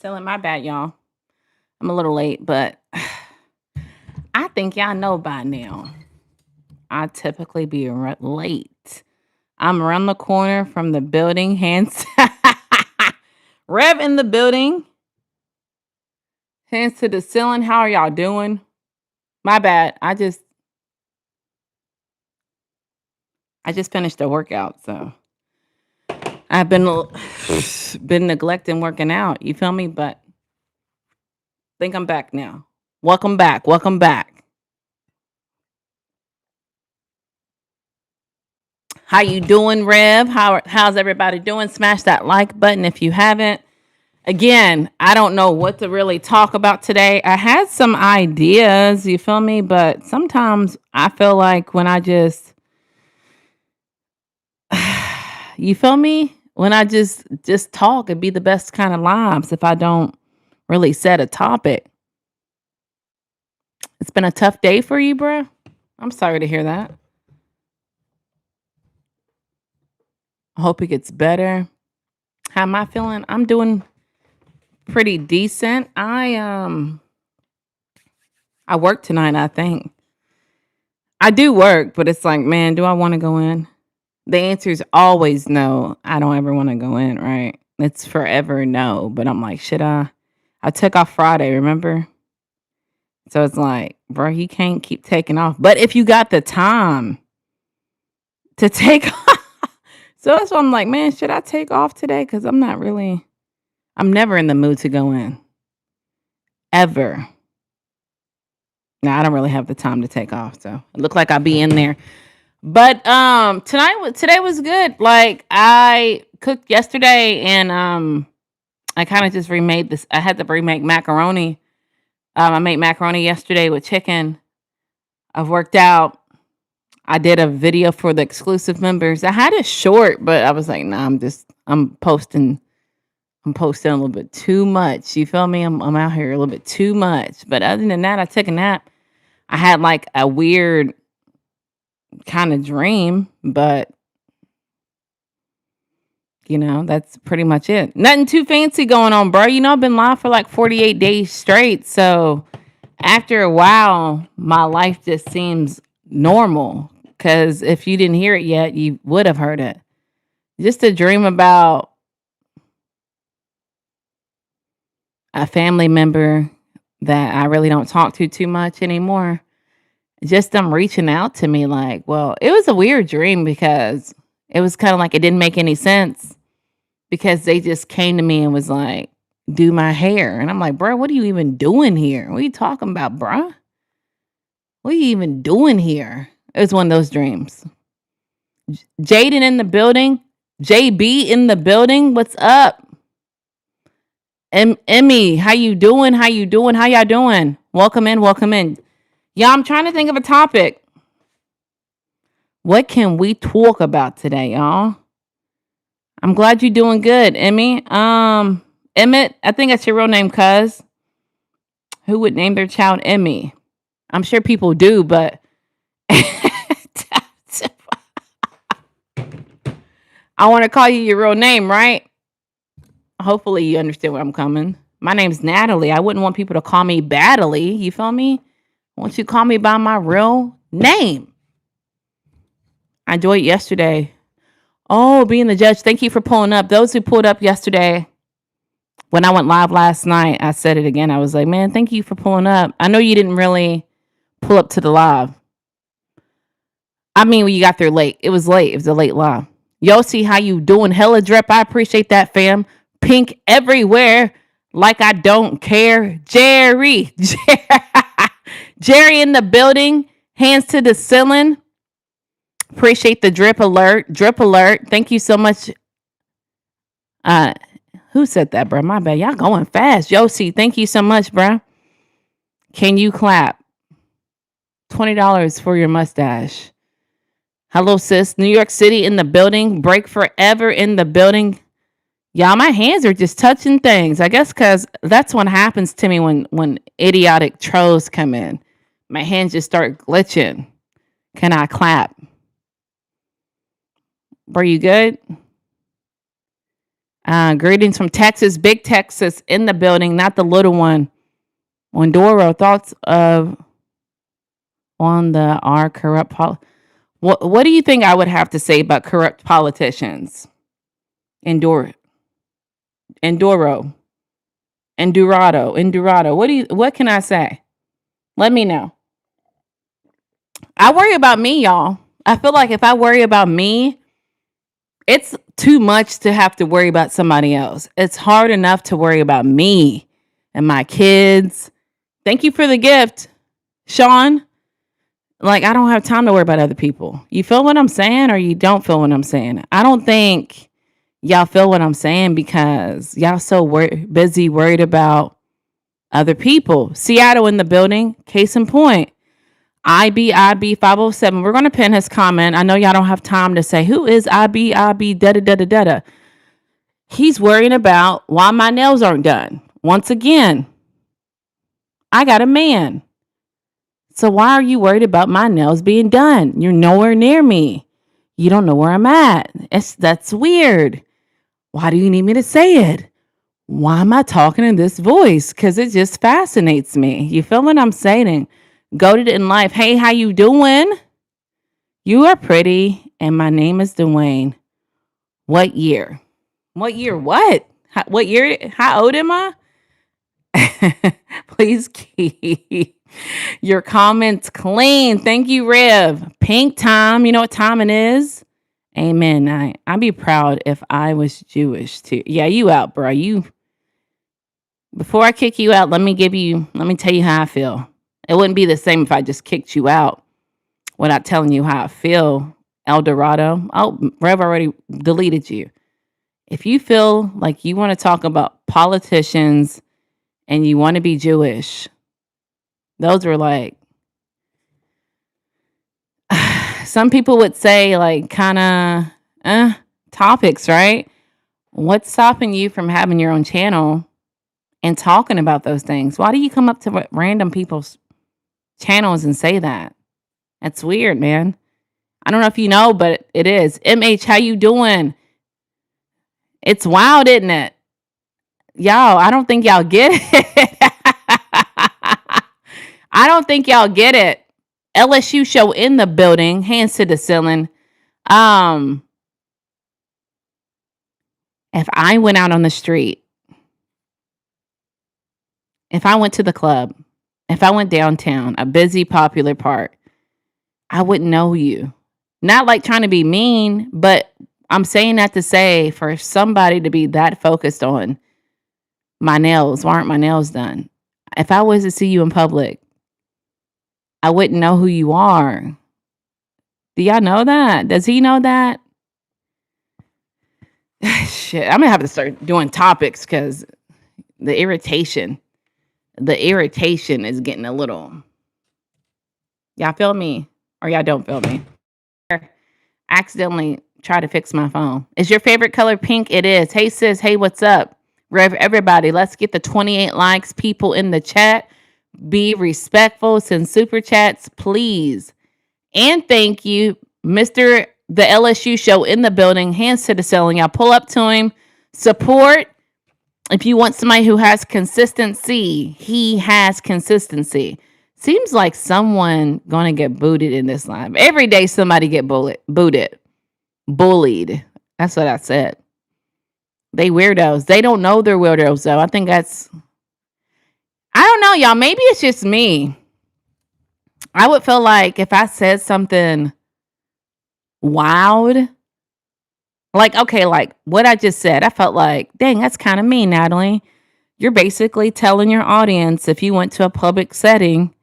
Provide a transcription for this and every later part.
Telling my bad, y'all. I'm a little late, but I think y'all know by now. I typically be late. I'm around the corner from the building, hands Rev in the building, hands to the ceiling. How are y'all doing? My bad. I just finished the workout, so I've been neglecting working out. You feel me? But think I'm back now. Welcome back. Welcome back. How you doing, Rev? How's everybody doing? Smash that like button if you haven't. Again, I don't know what to really talk about today. I had some ideas, you feel me? But sometimes I feel like when I just you feel me? When I just talk, it'd be the best kind of lives if I don't really set a topic. It's been a tough day for you, bruh. I'm sorry to hear that. I hope it gets better. How am I feeling? I'm doing pretty decent. I work tonight, I think. I do work, but it's like, man, do I want to go in? The answer is always no. I don't ever want to go in, right? It's forever no. But I'm like, should I? I took off Friday, remember? So it's like, bro, you can't keep taking off. But if you got the time to take off, so that's why I'm like, man, should I take off today? Because I'm never in the mood to go in. Ever. Now I don't really have the time to take off. So it looked like I'll be in there. But today was good. Like I cooked yesterday and I kind of just remade this. I had to remake macaroni. I made macaroni yesterday with chicken. I've worked out. I did a video for the exclusive members. I had it short, but I was like, nah, I'm posting a little bit too much. You feel me? I'm out here a little bit too much. But other than that, I took a nap. I had like a weird kind of dream, but that's pretty much it. Nothing too fancy going on, bro. I've been live for like 48 days straight. So after a while, my life just seems normal. Because if you didn't hear it yet, you would have heard it. Just a dream about a family member that I really don't talk to too much anymore. Just them reaching out to me like, well, it was a weird dream because it was kind of like it didn't make any sense because they just came to me and was like, do my hair. And I'm like, bro, what are you even doing here? What are you talking about, bro? What are you even doing here? It was one of those dreams. Jaden in the building. JB in the building. What's up? Emmy, how you doing? How you doing? How y'all doing? Welcome in. Welcome in. Yeah, I'm trying to think of a topic. What can we talk about today, y'all? I'm glad you're doing good, Emmy. Emmett, I think that's your real name, cuz. Who would name their child Emmy? I'm sure people do, but I want to call you your real name, right? Hopefully you understand where I'm coming. My name's Natalie. I wouldn't want people to call me Badly. You feel me? I want you to call me by my real name. I enjoyed yesterday. Oh, being the judge. Thank you for pulling up. Those who pulled up yesterday, when I went live last night, I said it again. I was like, man, thank you for pulling up. I know you didn't really pull up to the live. I mean, when you got there late. It was late. It was a late live. Yossi, how you doing? Hella drip. I appreciate that, fam. Pink everywhere. Like I don't care. Jerry. Jerry in the building. Hands to the ceiling. Appreciate the drip alert. Drip alert. Thank you so much. Who said that, bro? My bad. Y'all going fast. Yossi, thank you so much, bro. Can you clap? $20 for your mustache. Hello, sis. New York City in the building. Break forever in the building. Y'all, my hands are just touching things. I guess because that's what happens to me when idiotic trolls come in. My hands just start glitching. Can I clap? Are you good? Greetings from Texas, big Texas in the building, not the little one. Wondoro, thoughts of on the our corrupt what do you think I would have to say about corrupt politicians? Enduro, Enduro, Endurado. What can I say? Let me know. I worry about me, y'all. I feel like if I worry about me, it's too much to have to worry about somebody else. It's hard enough to worry about me and my kids. Thank you for the gift, Sean. Like, I don't have time to worry about other people. You feel what I'm saying or you don't feel what I'm saying? I don't think y'all feel what I'm saying because y'all so busy worried about other people. Seattle in the building, case in point. IB 507. We're going to pin his comment. I know y'all don't have time to say, who is IB da da da da da da. He's worrying about why my nails aren't done. Once again, I got a man. So why are you worried about my nails being done? You're nowhere near me. You don't know where I'm at. That's weird. Why do you need me to say it? Why am I talking in this voice? Because it just fascinates me. You feel what I'm saying? Goated in life. Hey, how you doing? You are pretty, and my name is Dwayne. What year? What year? What? What year? How old am I? Please keep your comments clean. Thank you, Rev. Pink time. You know what time it is? Amen. I'd be proud if I was Jewish too. Yeah, you out, bro. Before I kick you out, let me tell you how I feel. It wouldn't be the same if I just kicked you out without telling you how I feel. El Dorado. Oh, Rev already deleted you. If you feel like you want to talk about politicians and you want to be Jewish, those are like, some people would say like kind of topics, right? What's stopping you from having your own channel and talking about those things? Why do you come up to random people's channels and say that? That's weird, man. I don't know if you know, but it is. MH, how you doing? It's wild, isn't it? Y'all, I don't think y'all get it. I don't think y'all get it. LSU show in the building, hands to the ceiling. If I went out on the street, if I went to the club, if I went downtown, a busy, popular park, I wouldn't know you. Not like trying to be mean, but I'm saying that to say for somebody to be that focused on my nails, why aren't my nails done? If I was to see you in public, I wouldn't know who you are. Do y'all know that? Does he know that? Shit, I'm gonna have to start doing topics because the irritation is getting a little. Y'all feel me? Or y'all don't feel me? Accidentally try to fix my phone. Is your favorite color pink? It is. Hey sis, hey, what's up? Rev, everybody, let's get the 28 likes. People in the chat, be respectful. Send super chats, please. And thank you, Mr. The LSU show in the building. Hands to the ceiling. Y'all pull up to him. Support. If you want somebody who has consistency, he has consistency. Seems like someone gonna get booted in this live. Every day somebody get bullied. That's what I said. They weirdos. They don't know they're weirdos though. I think that's, I don't know, y'all. Maybe it's just me. I would feel like if I said something wild, like, okay, like what I just said, I felt like, dang, that's kind of mean, Natalie. You're basically telling your audience if you went to a public setting,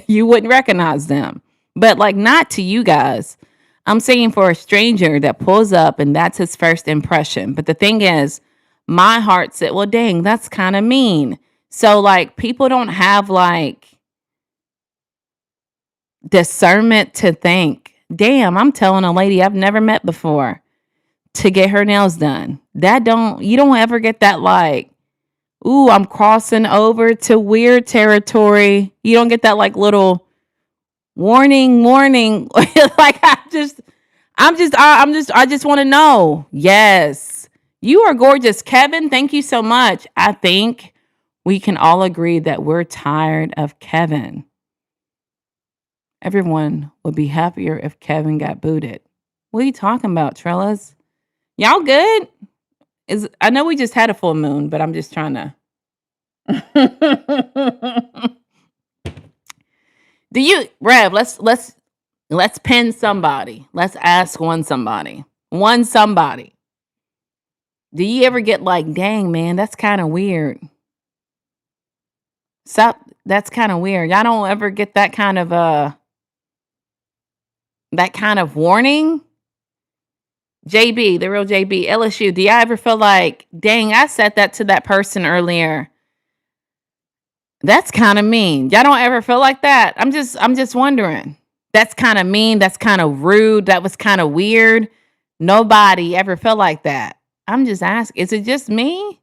you wouldn't recognize them. But like not to you guys. I'm saying for a stranger that pulls up and that's his first impression. But the thing is, my heart said, well, dang, that's kind of mean. So like people don't have like discernment to think, damn, I'm telling a lady I've never met before to get her nails done. You don't ever get that like, ooh, I'm crossing over to weird territory. You don't get that like little warning. Like I just want to know. Yes. You are gorgeous, Kevin. Thank you so much. I think we can all agree that we're tired of Kevin. Everyone would be happier if Kevin got booted. What are you talking about, Trellis? Y'all good? I know we just had a full moon, but I'm just trying to. Do you, Rev? Let's pin somebody. Let's ask one somebody. One somebody. Do you ever get like, dang man, that's kind of weird? Stop. That's kind of weird. Y'all don't ever get that kind of warning. JB, the real JB, LSU. Do y'all ever feel like, dang, I said that to that person earlier? That's kind of mean. Y'all don't ever feel like that? I'm just wondering. That's kind of mean. That's kind of rude. That was kind of weird. Nobody ever felt like that. I'm just asking. Is it just me?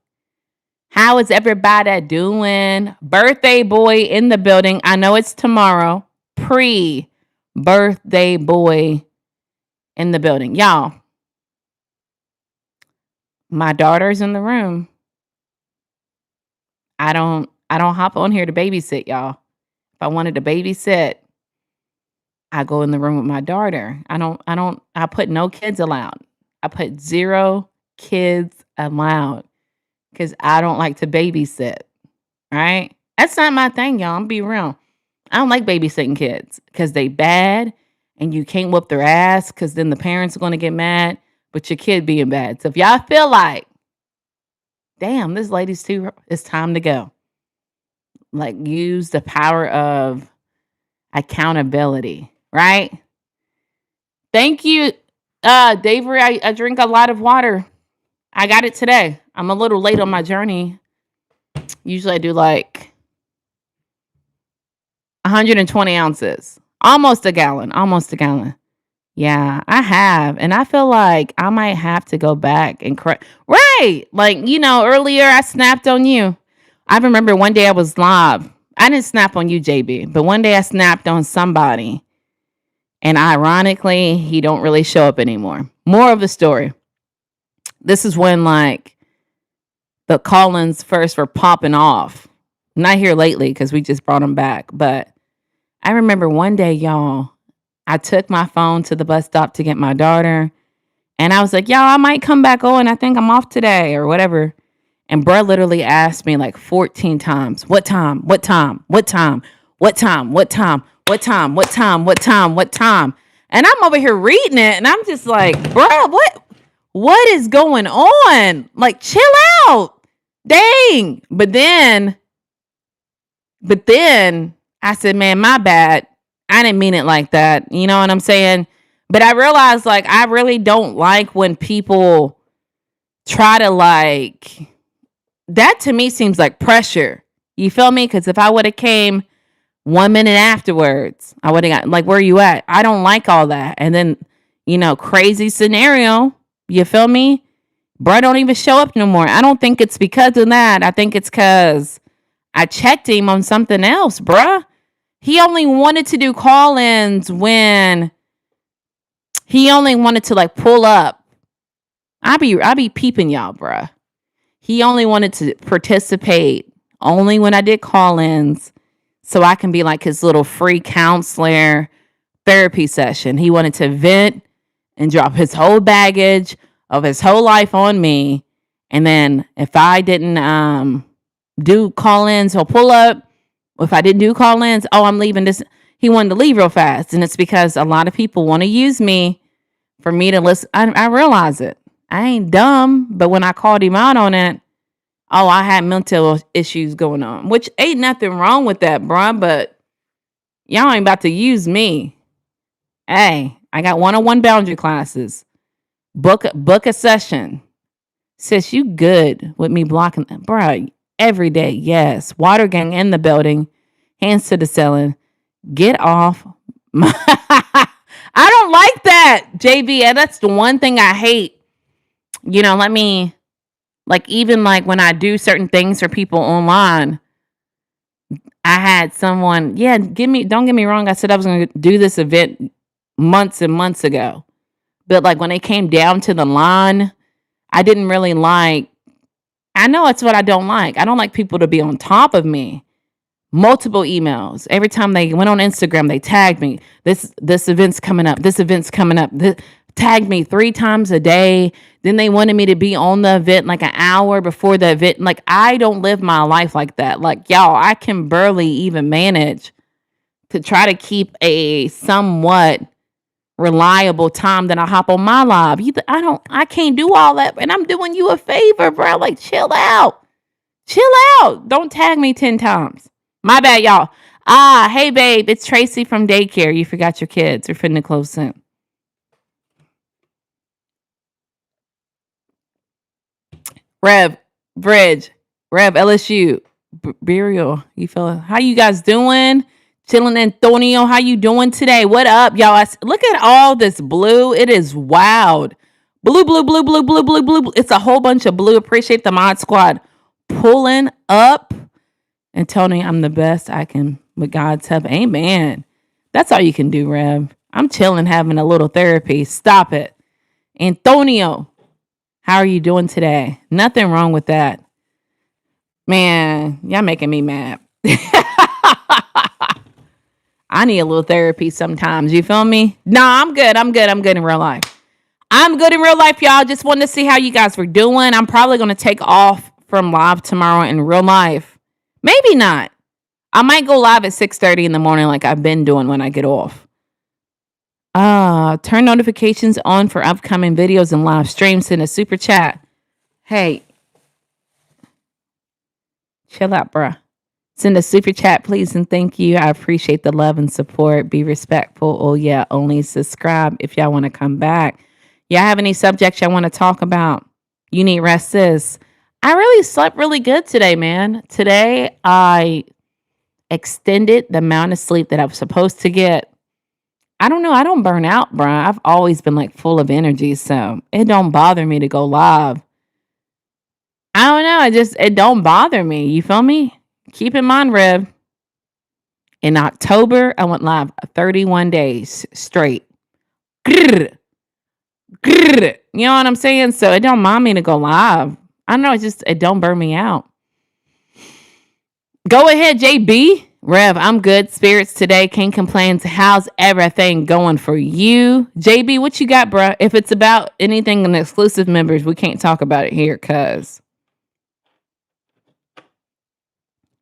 How is everybody doing? Birthday boy in the building. I know it's tomorrow. Pre-birthday boy in the building. Y'all, my daughter's in the room. I don't hop on here to babysit, y'all. If I wanted to babysit, I go in the room with my daughter. I put no kids allowed. I put 0 kids allowed because I don't like to babysit. Right? That's not my thing, y'all. I'm be real. I don't like babysitting kids because they bad and you can't whoop their ass because then the parents are going to get mad, but your kid being bad. So if y'all feel like, damn, this lady's it's time to go. Like, use the power of accountability, right? Thank you, Davery. I drink a lot of water. I got it today. I'm a little late on my journey. Usually I do like 120 ounces. Almost a gallon. Yeah, I have. And I feel like I might have to go back and correct. Right. Like, earlier I snapped on you. I remember one day I was live. I didn't snap on you, JB, but one day I snapped on somebody. And ironically, he don't really show up anymore. More of the story. This is when like the call-ins first were popping off. Not here lately because we just brought them back. But I remember one day, y'all, I took my phone to the bus stop to get my daughter. And I was like, y'all, I might come back on. I think I'm off today or whatever. And bro literally asked me like 14 times, what time? What time? What time? What time? What time? What time? What time? What time? What time? And I'm over here reading it and I'm just like, bro, what is going on? Like, chill out. Dang. But then I said, man, my bad. I didn't mean it like that. You know what I'm saying? But I realized like I really don't like when people try to like, that to me seems like pressure. You feel me? Because if I would have came 1 minute afterwards, I would have got like, where you at? I don't like all that. And then, crazy scenario. You feel me? Bro don't even show up no more. I don't think it's because of that. I think it's because I checked him on something else, bruh. He only wanted to do call-ins when he only wanted to like pull up. I be peeping y'all, bruh. He only wanted to participate only when I did call-ins so I can be like his little free counselor therapy session. He wanted to vent and drop his whole baggage of his whole life on me. And then if I didn't do call-ins, he'll pull up. If I didn't do call-ins, I'm leaving this. He wanted to leave real fast. And it's because a lot of people want to use me for me to listen. I realize it. I ain't dumb. But when I called him out on it, I had mental issues going on. Which ain't nothing wrong with that, bruh. But y'all ain't about to use me. Hey, I got one-on-one boundary classes. Book a session. Sis, you good with me blocking them. Bruh, every day, yes. Water gang in the building. Hands to the ceiling. Get off. I don't like that, JB. And that's the one thing I hate. Let me, like, even like when I do certain things for people online, I had someone, don't get me wrong. I said I was going to do this event months and months ago. But like when it came down to the line, I didn't really like, I know it's what I don't like. I don't like people to be on top of me. Multiple emails. Every time they went on Instagram, they tagged me. This event's coming up. This event's coming up. Tagged me 3 times a day. Then they wanted me to be on the event like an hour before the event. Like, I don't live my life like that. Like, y'all, I can barely even manage to try to keep a somewhat reliable time that I hop on my live. I can't do all that. And I'm doing you a favor, bro. Like, chill out. Chill out. Don't tag me 10 times. My bad, y'all. Hey, babe. It's Tracy from daycare. You forgot your kids. They're finna close in. Rev, Bridge, Rev, LSU, Burial. You feel how you guys doing? Chilling, Antonio. How you doing today? What up, y'all? Look at all this blue. It is wild. Blue, blue, blue, blue, blue, blue, blue. It's a whole bunch of blue. Appreciate the mod squad pulling up. And Tony, I'm the best I can with God's help. Amen. That's all you can do, Rev. I'm chilling, having a little therapy. Stop it. Antonio, how are you doing today? Nothing wrong with that. Man, y'all making me mad. I need a little therapy sometimes. You feel me? Nah, I'm good. I'm good. I'm good in real life. I'm good in real life, y'all. Just wanted to see how you guys were doing. I'm probably going to take off from live tomorrow in real life. Maybe not. I might go live at 6:30 in the morning like I've been doing when I get off. Turn notifications on for upcoming videos and live streams in a super chat. Hey, chill out, bruh. Send a super chat, please, and thank you. I appreciate the love and support. Be respectful. Oh, yeah, only subscribe if y'all want to come back. Y'all have any subjects y'all want to talk about? You need rest, sis. I really slept really good today, man. Today, I extended the amount of sleep that I was supposed to get. I don't know. I don't burn out, bro. I've always been like full of energy, so it don't bother me to go live. I don't know. It don't bother me. You feel me? Keep in mind, Rev, in October, I went live 31 days straight. You know what I'm saying? So it don't mind me to go live. I don't know. It don't burn me out. Go ahead, JB. Rev, I'm good. Spirits today. Can't complain. How's everything going for you? JB, what you got, bruh? If it's about anything in the exclusive members, we can't talk about it here because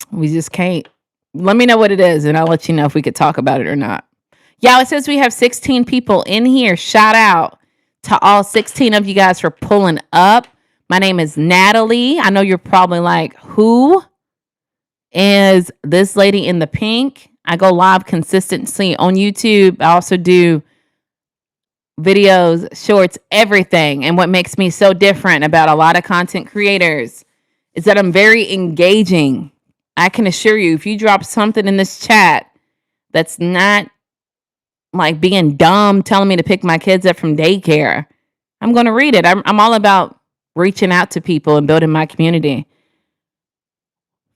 we just can't. Let me know what it is, and I'll let you know if we could talk about it or not. Yeah, it says we have 16 people in here. Shout out to all 16 of you guys for pulling up. My name is Natalie. I know you're probably like, who is this lady in the pink? I go live consistently on YouTube. I also do videos, shorts, everything. And what makes me so different about a lot of content creators is that I'm very engaging. I can assure you, if you drop something in this chat that's not like being dumb, telling me to pick my kids up from daycare, I'm going to read it. I'm all about reaching out to people and building my community.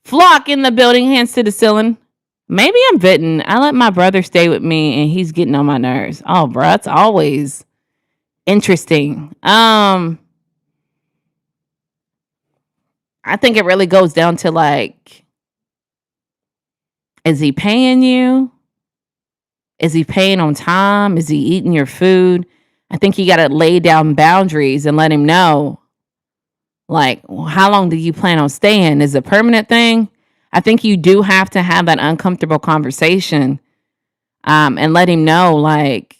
Flock in the building, hands to the ceiling. Maybe I'm bitten. I let my brother stay with me and he's getting on my nerves. Oh, bro, that's always interesting. I think it really goes down to like, is he paying you? Is he paying on time? Is he eating your food? I think you got to lay down boundaries and let him know, like, how long do you plan on staying? Is it a permanent thing? I think you do have to have that uncomfortable conversation and let him know, like,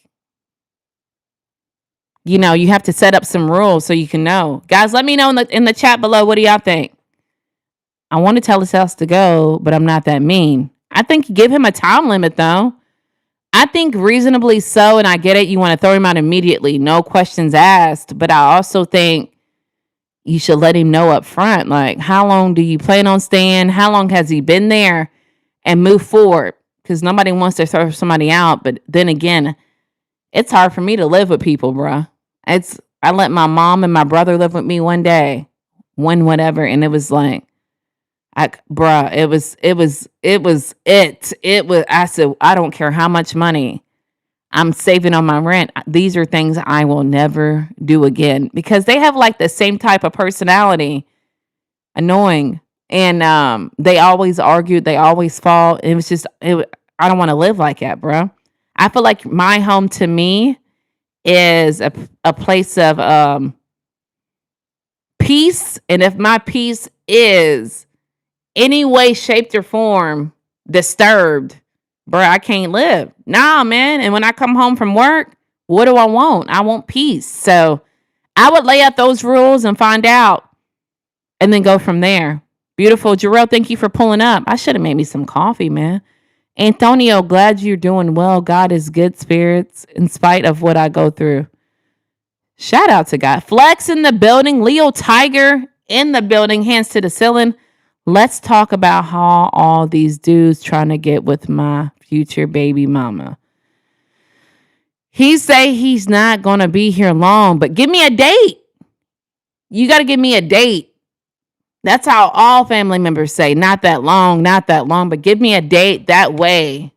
you know, you have to set up some rules so you can know. Guys, let me know in the chat below. What do y'all think? I want to tell his house to go, but I'm not that mean. I think give him a time limit, though. I think reasonably so, and I get it. You want to throw him out immediately. No questions asked. But I also think you should let him know up front, like, how long do you plan on staying? How long has he been there? And move forward, because nobody wants to throw somebody out. But then again, it's hard for me to live with people, bruh. I let my mom and my brother live with me one day, whatever, and it was like, it was, I said, I don't care how much money I'm saving on my rent. These are things I will never do again because they have like the same type of personality, annoying. And they always argued, they always fought. It was just, I don't want to live like that, bro. I feel like my home to me is a place of peace. And if my peace is any way, shaped, or form disturbed, bro, I can't live. Nah, man. And when I come home from work, what do I want? I want peace. So I would lay out those rules and find out and then go from there. Beautiful. Jarrell, thank you for pulling up. I should have made me some coffee, man. Antonio, glad you're doing well. God is good spirits in spite of what I go through. Shout out to God. Flex in the building. Leo Tiger in the building. Hands to the ceiling. Let's talk about how all these dudes trying to get with my future baby mama. He say he's not going to be here long, but give me a date. You got to give me a date. That's how all family members say, not that long, but give me a date. That way,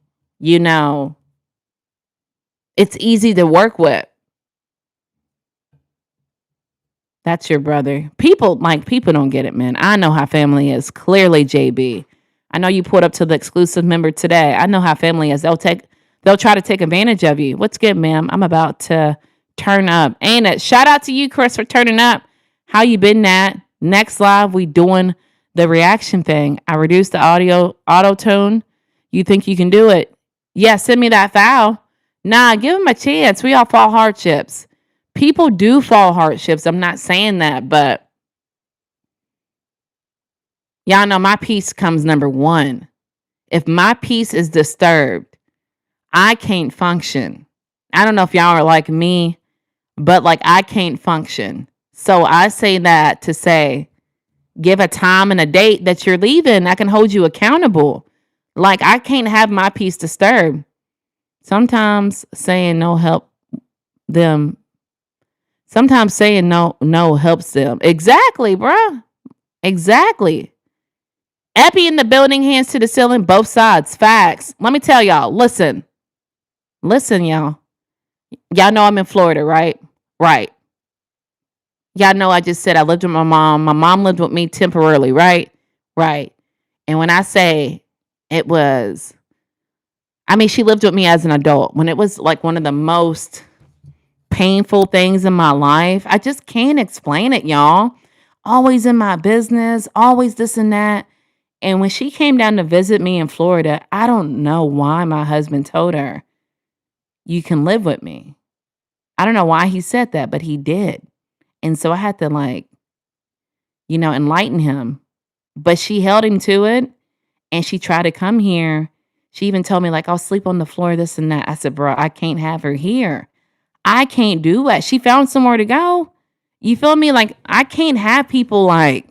it's easy to work with. That's your brother. People don't get it, man. I know how family is. Clearly, JB. I know you pulled up to the exclusive member today. I know how family is. They'll try to take advantage of you. What's good, ma'am? I'm about to turn up. Ain't it? Shout out to you, Chris, for turning up. How you been, Nat? Next live, we doing the reaction thing. I reduced the auto tone. You think you can do it? Yeah, send me that file. Nah, give him a chance. We all fall hardships. People do fall hardships. I'm not saying that, but y'all know my peace comes number one. If my peace is disturbed, I can't function. I don't know if y'all are like me, but I can't function. So I say that to say, give a time and a date that you're leaving. I can hold you accountable. I can't have my peace disturbed. Sometimes saying no help them. Sometimes saying no helps them. Exactly, bruh. Exactly. Epi in the building, hands to the ceiling, both sides. Facts. Let me tell y'all. Listen, y'all. Y'all know I'm in Florida, right? Right. Y'all know I just said I lived with my mom. My mom lived with me temporarily, right? Right. And when I say it was, she lived with me as an adult. When it was one of the most painful things in my life, I just can't explain it, y'all. Always in my business, always this and that. And when she came down to visit me in Florida, I don't know why my husband told her, you can live with me. I don't know why he said that, but he did. And so I had to enlighten him. But she held him to it and she tried to come here. She even told me I'll sleep on the floor, this and that. I said, bro, I can't have her here. I can't do it. She found somewhere to go. You feel me? I can't have people I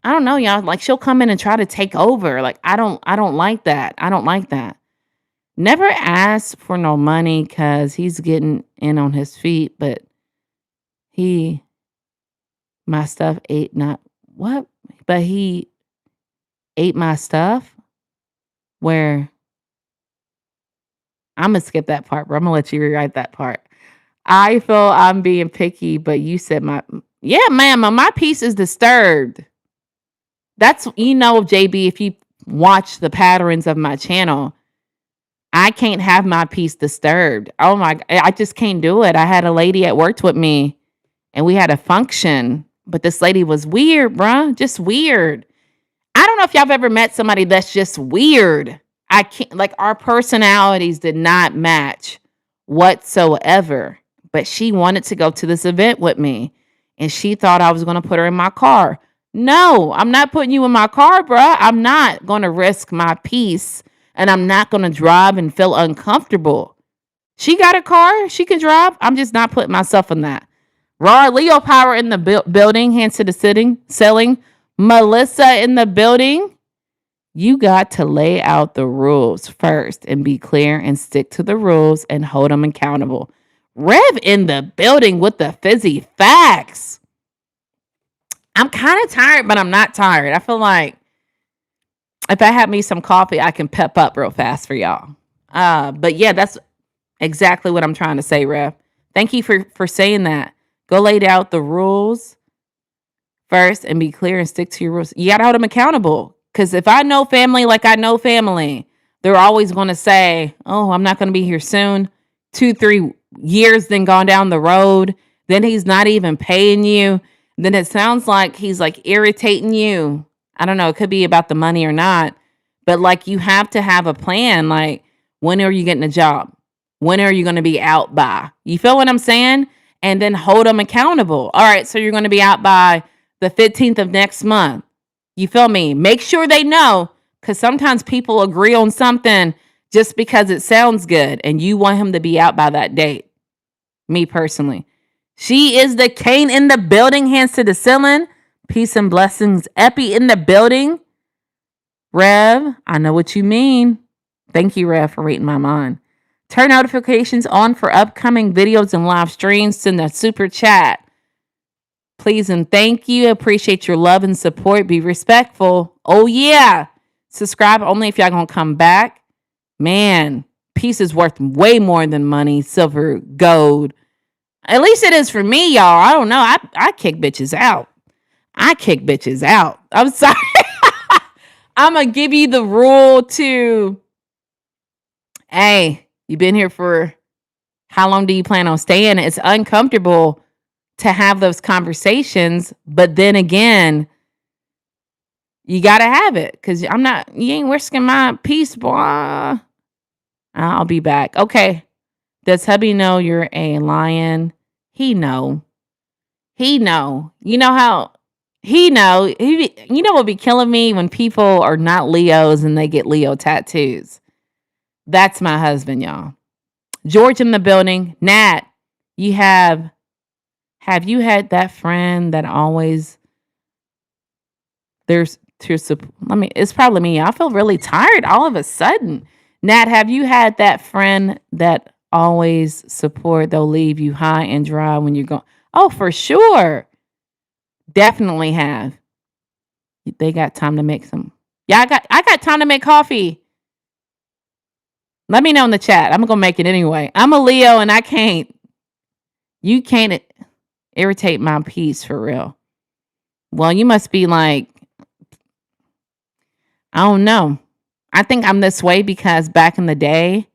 don't know, y'all. She'll come in and try to take over. I don't like that. I don't like that. Never ask for no money because he's getting in on his feet, but my stuff ate not what? But he ate my stuff where I'm going to skip that part, bro. I'm going to let you rewrite that part. I feel I'm being picky, but you said yeah, ma'am, my peace is disturbed. That's, JB, if you watch the patterns of my channel, I can't have my peace disturbed. Oh my, I just can't do it. I had a lady that worked with me and we had a function, but this lady was weird, bruh. Just weird. I don't know if y'all have ever met somebody that's just weird. I can't, our personalities did not match whatsoever, but she wanted to go to this event with me and she thought I was going to put her in my car. No, I'm not putting you in my car, bruh. I'm not going to risk my peace and I'm not going to drive and feel uncomfortable. She got a car. She can drive. I'm just not putting myself in that. Raw Leo Power in the building. Hands to the selling. Melissa in the building. You got to lay out the rules first and be clear and stick to the rules and hold them accountable. Rev in the building with the fizzy facts. I'm kind of tired, but I'm not tired. I feel like if I have me some coffee, I can pep up real fast for y'all. But yeah, Exactly what I'm trying to say, Rev. Thank you for saying that. Go lay out the rules first and be clear and stick to your rules. You got to hold them accountable. Because if I know family like I know family, they're always going to say, oh, I'm not going to be here soon. 2, 3 years then gone down the road. Then he's not even paying you. Then it sounds like he's like irritating you. I don't know. It could be about the money or not. But like you have to have a plan. Like, when are you getting a job? When are you going to be out by? You feel what I'm saying? And then hold them accountable. All right, so you're going to be out by the 15th of next month. You feel me? Make sure they know, because sometimes people agree on something just because it sounds good and you want him to be out by that date. Me personally. She is the cane in the building, hands to the ceiling. Peace and blessings. Epi in the building. Rev, I know what you mean. Thank you, Rev, for reading my mind. Turn notifications on for upcoming videos and live streams. Send a super chat. Please and thank you. Appreciate your love and support. Be respectful. Oh, yeah. Subscribe only if y'all gonna come back. Man, peace is worth way more than money, silver, gold. At least it is for me, y'all. I don't know. I kick bitches out. I kick bitches out. I'm sorry. I'm going to give you the rule to, hey, you've been here for how long do you plan on staying? It's uncomfortable to have those conversations, but then again, you got to have it because you ain't risking my peace, boy. I'll be back. Okay. Does hubby know you're a lion? He know. He know. You know how he know. You know what be killing me when people are not Leos and they get Leo tattoos. That's my husband, y'all. George in the building. Nat, you have you had that friend that always there's to it's probably me. I feel really tired all of a sudden. Nat, have you had that friend that always support, they'll leave you high and dry when you're going? Oh, for sure. Definitely have. They got time to make some. Yeah, I got time to make coffee. Let me know in the chat. I'm gonna make it anyway. I'm a Leo and you can't irritate my peace for real. Well, you must be like, I don't know. I think I'm this way because back in the day,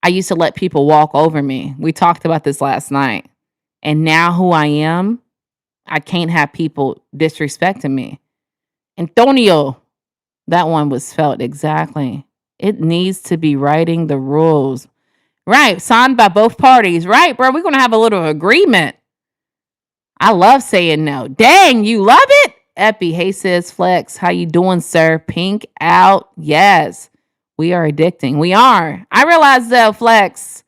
I used to let people walk over me. We talked about this last night. And now who I am, I can't have people disrespecting me. Antonio, that one was felt exactly. It needs to be writing the rules. Right, signed by both parties. Right, bro, we're going to have a little agreement. I love saying no. Dang, you love it? Epi, hey sis, Flex, how you doing, sir? Pink out. Yes, we are addicting. We are. I realize though, Flex,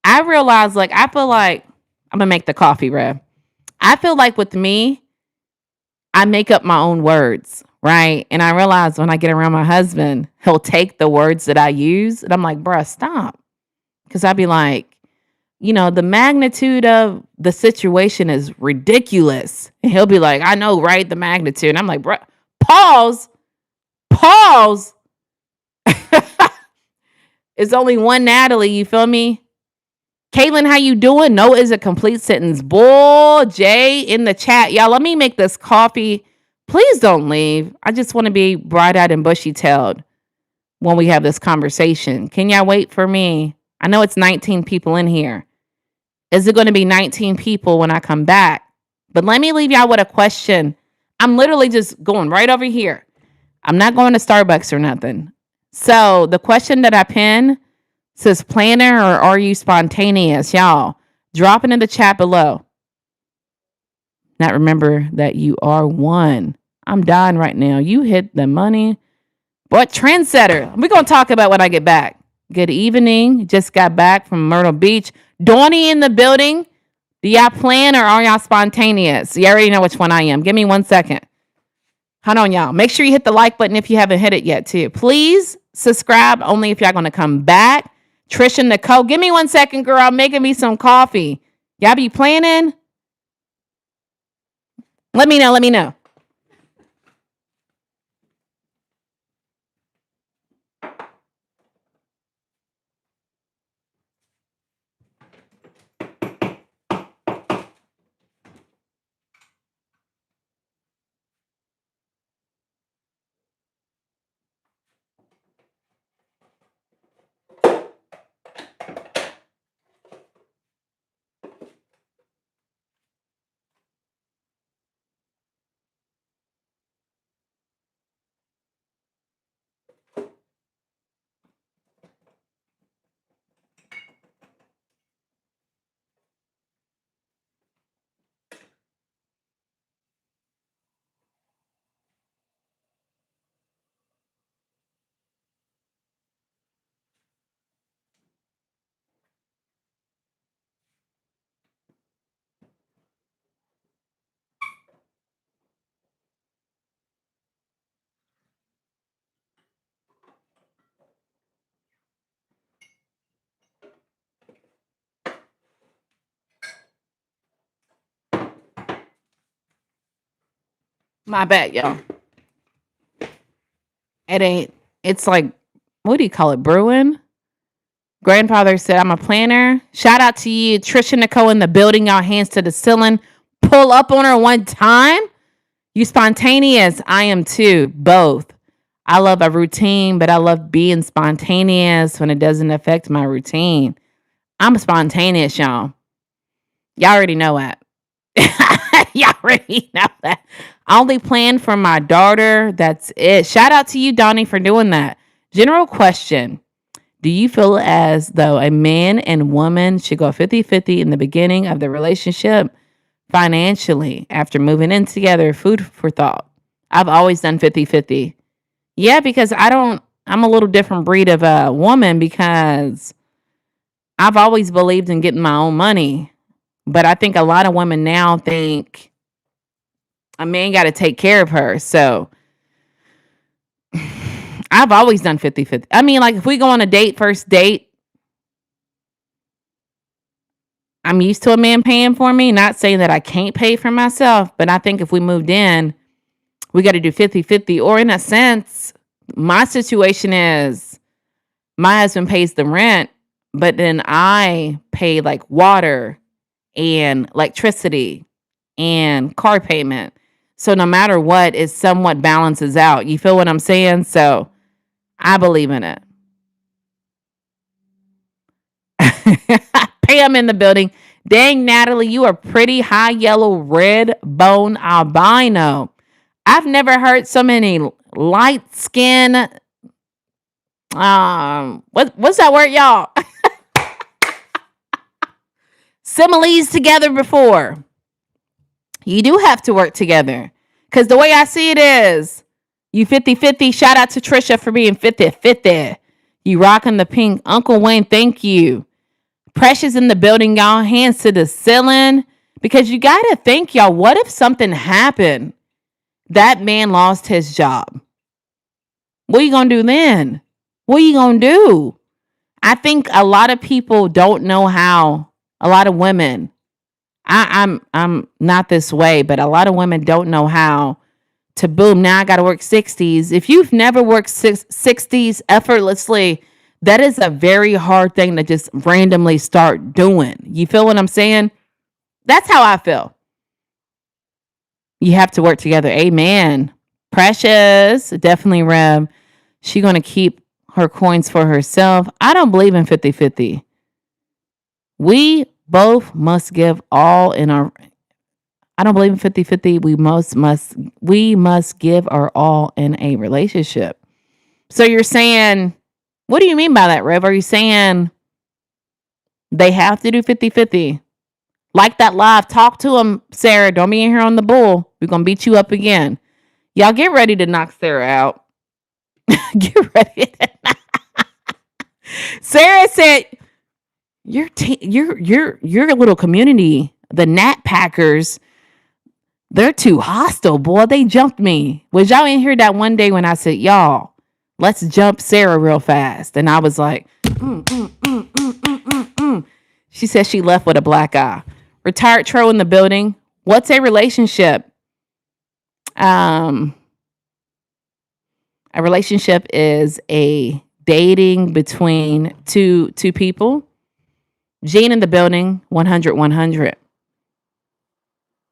I feel like, I'm going to make the coffee, bro. I feel like with me, I make up my own words, right? And I realize when I get around my husband, he'll take the words that I use and I'm like, bruh, stop. Because I'd be like, the magnitude of the situation is ridiculous. And he'll be like, I know, right? The magnitude. And I'm like, bruh, pause. It's only one Natalie, you feel me? Caitlin, how you doing? No is a complete sentence. Boy, Jay in the chat. Y'all, let me make this coffee. Please don't leave. I just want to be bright-eyed and bushy-tailed when we have this conversation. Can y'all wait for me? I know it's 19 people in here. Is it going to be 19 people when I come back? But let me leave y'all with a question. I'm literally just going right over here. I'm not going to Starbucks or nothing. So the question that I pinned says planner or are you spontaneous? Y'all, drop it in the chat below. Not remember that you are one. I'm dying right now. You hit the money. What trendsetter? We're going to talk about when I get back. Good evening. Just got back from Myrtle Beach. Donnie in the building. Do y'all plan or are y'all spontaneous? You already know which one I am. Give me 1 second. Hold on, y'all. Make sure you hit the like button if you haven't hit it yet, too. Please subscribe only if y'all going to come back. Trish and Nicole. Give me 1 second, girl. I'm making me some coffee. Y'all be planning? Let me know. My bad, y'all. It ain't. It's like, what do you call it? Brewing. Grandfather said, I'm a planner. Shout out to you, Trisha Nicole in the building. Y'all hands to the ceiling. Pull up on her one time. You spontaneous. I am too. Both. I love a routine, but I love being spontaneous when it doesn't affect my routine. I'm spontaneous, y'all. Y'all already know that. Y'all already know that. I only plan for my daughter. That's it. Shout out to you, Donnie, for doing that. General question. Do you feel as though a man and woman should go 50-50 in the beginning of the relationship financially after moving in together? Food for thought. I've always done 50-50. Yeah, because I'm a little different breed of a woman because I've always believed in getting my own money. But I think a lot of women now think a man got to take care of her. So I've always done 50-50. I mean, like if we go on a date, first date, I'm used to a man paying for me. Not saying that I can't pay for myself, but I think if we moved in, we got to do 50-50. Or in a sense, my situation is my husband pays the rent, but then I pay like water and electricity and car payment. So no matter what, it somewhat balances out. You feel what I'm saying? So I believe in it. Pam in the building. Dang, Natalie, you are pretty high yellow red bone albino. I've never heard so many light skin. What's that word, y'all? Similes together before. You do have to work together. Because the way I see it is, you 50-50. Shout out to Trisha for being 50-50. You rocking the pink. Uncle Wayne, thank you. Precious in the building, y'all. Hands to the ceiling. Because you got to think, y'all, what if something happened? That man lost his job. What are you going to do then? What are you going to do? I think a lot of people don't know how, a lot of women, I'm not this way, but a lot of women don't know how to boom. Now I got to work 60s. If you've never worked 60s effortlessly, that is a very hard thing to just randomly start doing. You feel what I'm saying? That's how I feel. You have to work together. Amen. Precious, definitely Rev. She going to keep her coins for herself. I don't believe in 50-50. We both must give all in our I don't believe in 50-50. We must give our all in a relationship. So you're saying, what do you mean by that, Rev? Are you saying they have to do 50-50? Like that live, talk to them, Sarah. Don't be in here on the bull. We're going to beat you up again. Y'all get ready to knock Sarah out. Get ready. Sarah said, your little community, the Nat Packers, they're too hostile, boy. They jumped me. Was y'all in here that one day when I said, y'all, let's jump Sarah real fast? And I was like, She said she left with a black eye. Retired Tro in the building. What's a relationship? A relationship is a dating between two people. Jean in the building, 100.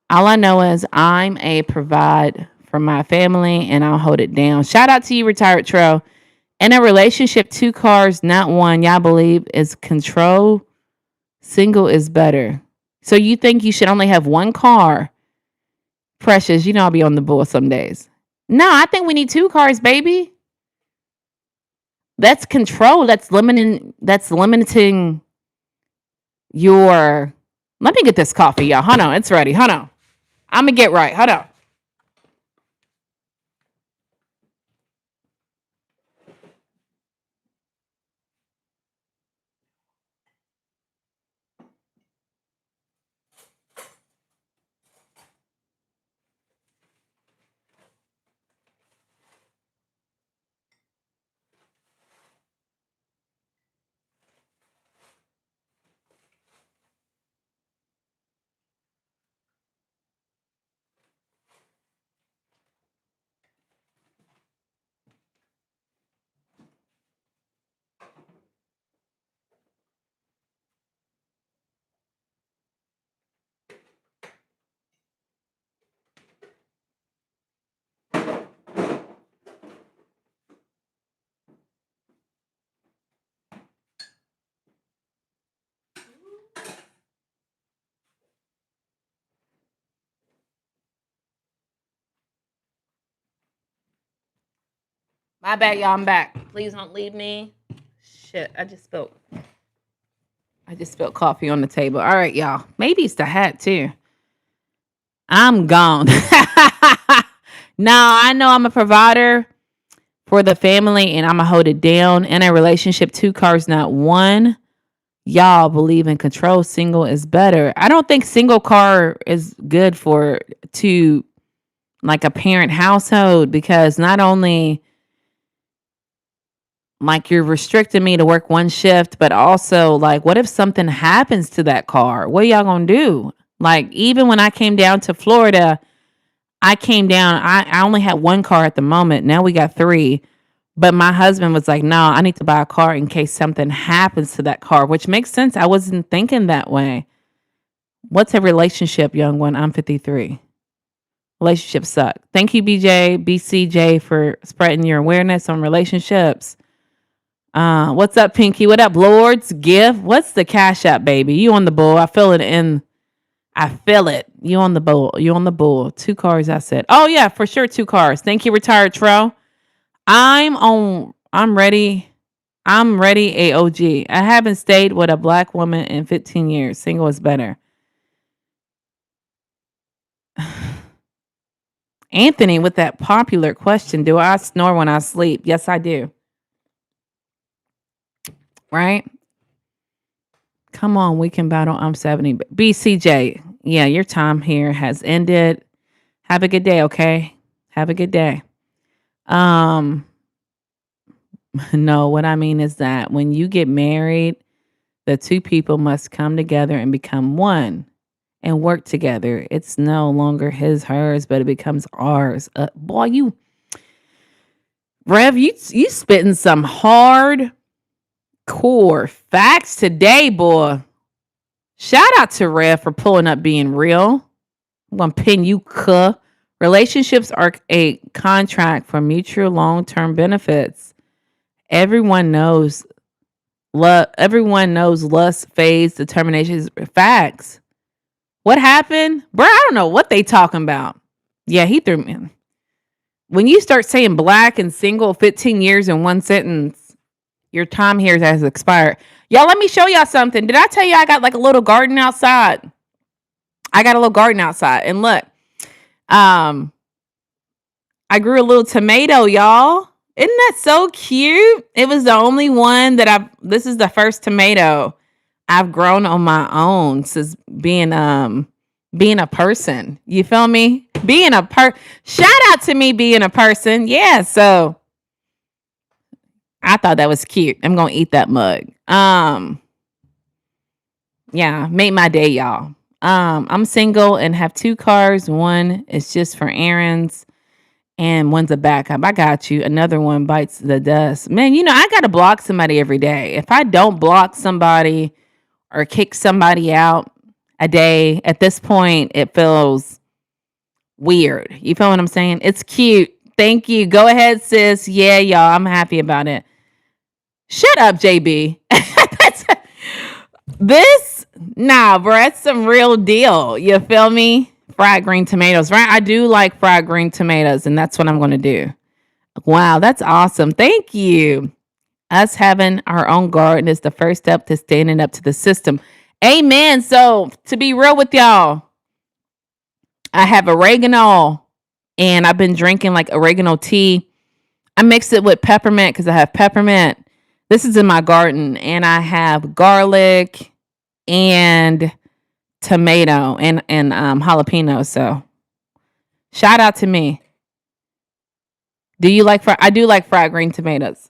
All I know is I'm a provide for my family and I'll hold it down. Shout out to you, Retired Tro. In a relationship, 2 cars, not one. Y'all believe is control. Single is better. So you think you should only have 1 car? Precious, you know I'll be on the bull some days. No, I think we need 2 cars, baby. That's control. That's limiting your. Let me get this coffee, y'all. Hold on, it's ready. Hold on. I'm gonna get right. Hold on. My bad, y'all. I'm back. Please don't leave me. Shit, I just spilled coffee on the table. All right, y'all. Maybe it's the hat too. I'm gone. Now I know I'm a provider for the family and I'm gonna hold it down. In a relationship, two cars, not one. Y'all believe in control. Single is better. I don't think single car is good for to like a parent household because not only like you're restricting me to work one shift, but also like what if something happens to that car? What y'all gonna do? Like even when I came down to Florida, I came down, I only had one car at the moment. Now we got three. But my husband was like, no, I need to buy a car in case something happens to that car, which makes sense. I wasn't thinking that way. What's a relationship, young one? I'm 53. Relationships suck. Thank you, BCJ, for spreading your awareness on relationships. What's up, Pinky? What up, Lords? Gift. What's the cash app, baby? You on the bull. I feel it in. I feel it. You on the bull. You on the bull. Two cars, I said. Oh, yeah, for sure. Two cars. Thank you, retired Tro. I'm ready. I'm ready, AOG. I haven't stayed with a black woman in 15 years. Single is better. Anthony, with that popular question, do I snore when I sleep? Yes, I do. Right? Come on, we can battle. I'm 70. BCJ, yeah, your time here has ended. Have a good day, okay? Have a good day. No, what I mean is that when you get married, the two people must come together and become one and work together. It's no longer his, hers, but it becomes ours. Boy, Rev, you spitting some hard core facts today, boy. Shout out to Rev for pulling up being real. I'm gonna pin you, cuh. Relationships are a contract for mutual long-term benefits. Everyone knows lust, phase, determinations, facts. What happened? Bro, I don't know what they talking about. Yeah, he threw me in. When you start saying black and single 15 years in one sentence, your time here has expired. Y'all, let me show y'all something. Did I tell you I got like a little garden outside? I got a little garden outside. And look, I grew a little tomato, y'all. Isn't that so cute? It was the only one that this is the first tomato I've grown on my own since being a person. You feel me? Shout out to me being a person. Yeah, so I thought that was cute. I'm gonna eat that mug. Yeah, made my day, y'all. I'm single and have two cars. One is just for errands and one's a backup. I got you. Another one bites the dust. Man, I gotta block somebody every day. If I don't block somebody or kick somebody out a day, at this point, it feels weird. You feel what I'm saying? It's cute. Thank you. Go ahead, sis. Yeah, y'all. I'm happy about it. Shut up, JB. Bro, that's some real deal. You feel me? Fried green tomatoes, right? I do like fried green tomatoes, and that's what I'm going to do. Wow, that's awesome. Thank you. Us having our own garden is the first step to standing up to the system. Amen. So, to be real with y'all, I have oregano, and I've been drinking like oregano tea. I mix it with peppermint because I have peppermint. This is in my garden, and I have garlic and tomato and jalapeno. So shout out to me. Do you like I do like fried green tomatoes.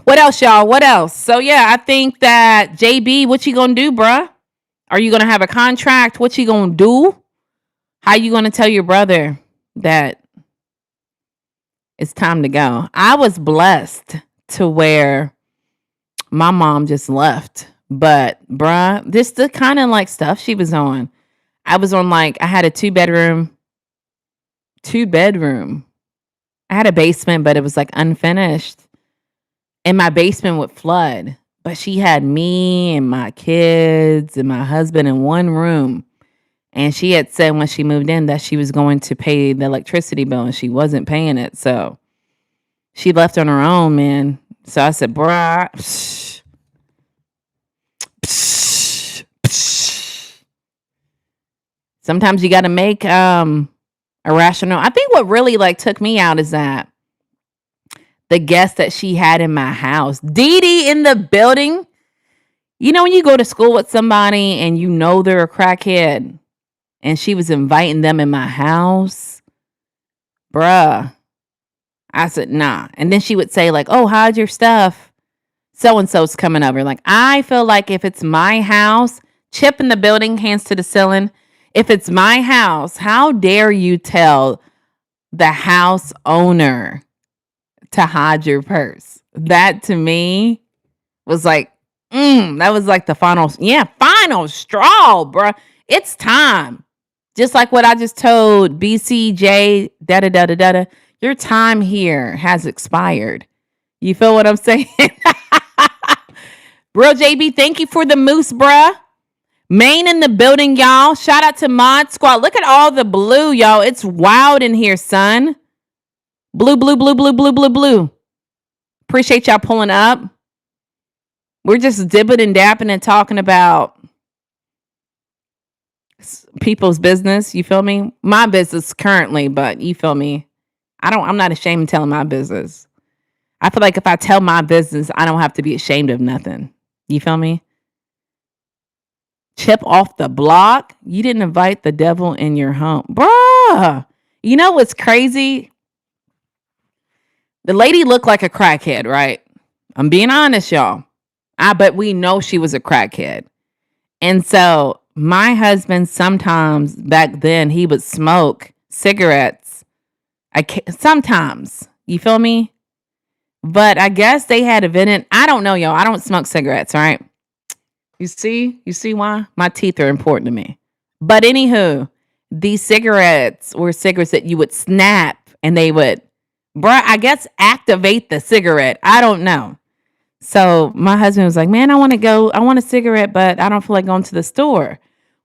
What else, y'all? What else? So yeah, I think that JB, what you gonna do, bruh? Are you gonna have a contract? What you gonna do? How you gonna tell your brother that it's time to go? I was blessed to where my mom just left. But bruh, this the kind of like stuff she was on. I was on I had a two bedroom. I had a basement, but it was like unfinished. And my basement would flood. But she had me and my kids and my husband in one room. And she had said when she moved in that she was going to pay the electricity bill and she wasn't paying it. So She left on her own, man. So I said, bruh, psh, psh, psh. Sometimes you got to make irrational. I think what really like took me out is that the guest that she had in my house, Dee Dee in the building. You know, when you go to school with somebody and you know they're a crackhead and she was inviting them in my house, bruh. I said, nah. And then she would say, like, oh, how's your stuff? So and so's coming over. Like, I feel like if it's my house, Chip in the building, hands to the ceiling. If it's my house, how dare you tell the house owner to hide your purse? That to me was like, that was like the final straw, bruh. It's time. Just like what I just told BCJ, da da da da da. Your time here has expired. You feel what I'm saying? Real JB, thank you for the moose, bruh. Maine in the building, y'all. Shout out to Mod Squad. Look at all the blue, y'all. It's wild in here, son. Blue, blue, blue, blue, blue, blue, blue. Appreciate y'all pulling up. We're just dipping and dapping and talking about people's business. You feel me? My business currently, but you feel me? I'm not ashamed of telling my business. I feel like if I tell my business, I don't have to be ashamed of nothing. You feel me? Chip off the block. You didn't invite the devil in your home. Bruh. You know what's crazy? The lady looked like a crackhead, right? I'm being honest, y'all. But we know she was a crackhead. And so my husband sometimes back then, he would smoke cigarettes. Sometimes. You feel me? But I guess they had invented. I don't know, y'all. I don't smoke cigarettes, right? You see why? My teeth are important to me. But anywho, these cigarettes were cigarettes that you would snap and they would, I guess activate the cigarette. I don't know. So my husband was like, man, I want a cigarette, but I don't feel like going to the store.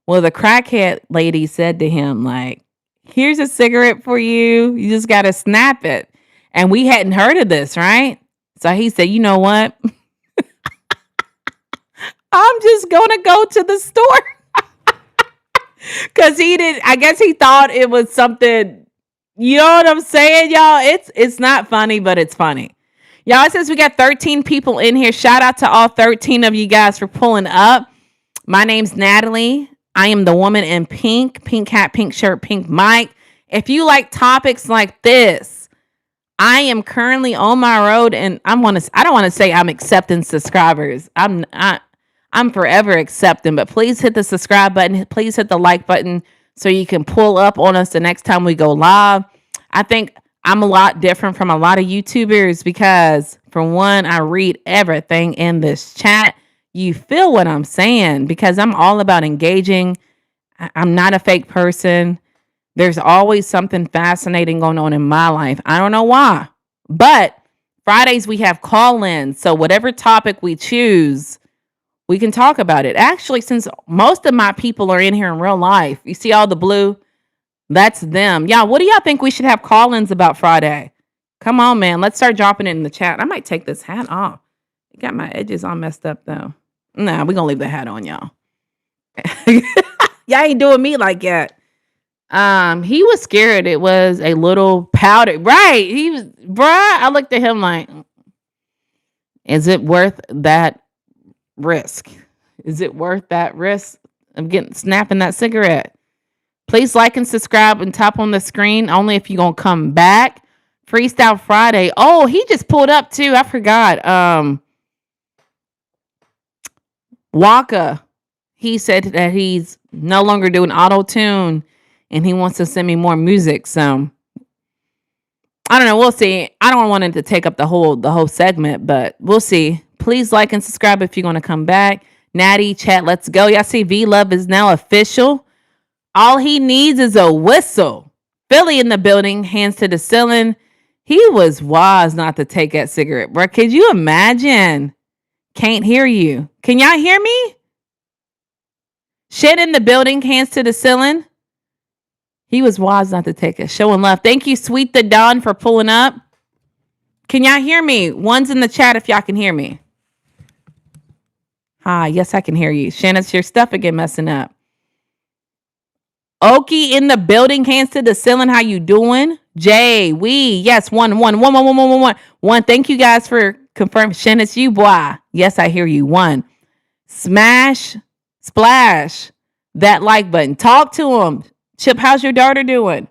Well, the crackhead lady said to him, like, here's a cigarette for you. You just got to snap it. And we hadn't heard of this, right? So he said, you know what? I'm just going to go to the store. Because I guess he thought it was something, you know what I'm saying, y'all? It's not funny, but it's funny. Y'all, it says we got 13 people in here. Shout out to all 13 of you guys for pulling up. My name's Natalie. I am the woman in pink hat, pink shirt, pink mic. If you like topics like this, I am currently on my road and I don't want to say I'm accepting subscribers. I'm forever accepting, but please hit the subscribe button. Please hit the like button so you can pull up on us the next time we go live. I think I'm a lot different from a lot of YouTubers because, for one, I read everything in this chat. You feel what I'm saying because I'm all about engaging. I'm not a fake person. There's always something fascinating going on in my life. I don't know why, but Fridays we have call-ins. So whatever topic we choose, we can talk about it. Actually, since most of my people are in here in real life, you see all the blue? That's them. Yeah, what do y'all think we should have call-ins about Friday? Come on, man. Let's start dropping it in the chat. I might take this hat off. It got my edges all messed up, though. Nah, we're going to leave the hat on, y'all. Y'all ain't doing me like that. He was scared. It was a little powder. Right. He was, I looked at him like, is it worth that risk? Is it worth that risk of snapping that cigarette? Please like and subscribe and tap on the screen only if you're going to come back. Freestyle Friday. Oh, he just pulled up too. I forgot. Waka. He said that he's no longer doing auto-tune and he wants to send me more music. So I don't know. We'll see. I don't want it to take up the whole segment, but we'll see. Please like and subscribe if you're going to come back. Natty, chat, let's go. Y'all see V-Love is now official. All he needs is a whistle. Philly in the building, hands to the ceiling. He was wise not to take that cigarette, bro. Could you imagine? Can't hear you. Can y'all hear me? Shit in the building, hands to the ceiling. He was wise not to take it. Showing love. Thank you, Sweet the Dawn, for pulling up. Can y'all hear me? One's in the chat if y'all can hear me. Hi, yes, I can hear you. Shannon's your stuff again messing up. Okie in the building, hands to the ceiling. How you doing? Jay, yes, one. Thank you guys for confirming. Shannon, it's you, boy. Yes, I hear you. One. Splash that like button. Talk to him. Chip, how's your daughter doing?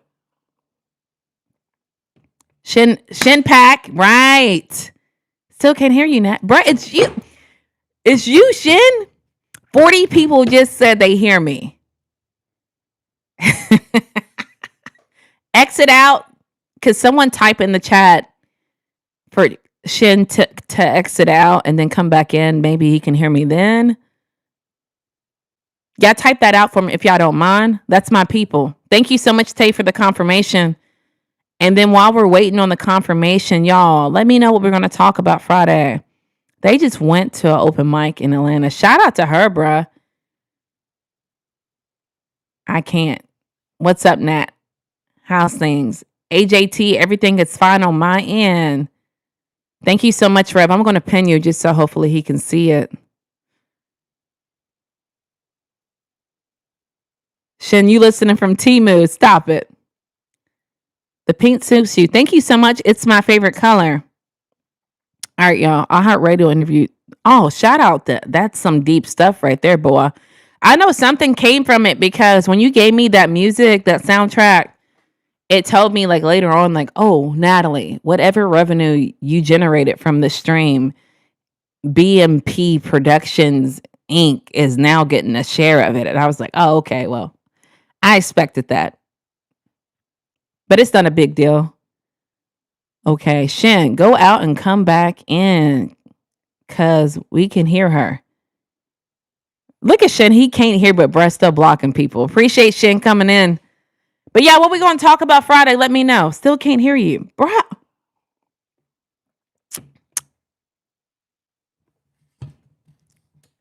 Shin Pack, right. Still can't hear you, Nat. Bro, it's you. It's you, Shin. 40 people just said they hear me. Exit out. Could someone type in the chat for Shin to exit out and then come back in? Maybe he can hear me then. Yeah, type that out for me if y'all don't mind. That's my people. Thank you so much, Tay, for the confirmation. And then while we're waiting on the confirmation, y'all, let me know what we're going to talk about Friday. They just went to an open mic in Atlanta. Shout out to her, bruh. I can't. What's up, Nat? How's things? AJT, everything is fine on my end. Thank you so much, Rev. I'm going to pin you just so hopefully he can see it. Shin, you listening from Temu. Stop it. The pink suits you. Thank you so much. It's my favorite color. All right, y'all. iHeartRadio interview. Oh, shout out. That's some deep stuff right there, boy. I know something came from it because when you gave me that music, that soundtrack, it told me like later on, like, oh, Natalie, whatever revenue you generated from the stream, BMP Productions Inc. is now getting a share of it. And I was like, oh, okay, well, I expected that. But it's not a big deal. Okay, Shin, go out and come back in because we can hear her. Look at Shin. He can't hear, but Brett's still blocking people. Appreciate Shin coming in. But yeah, what we going to talk about Friday, let me know. Still can't hear you. Bro.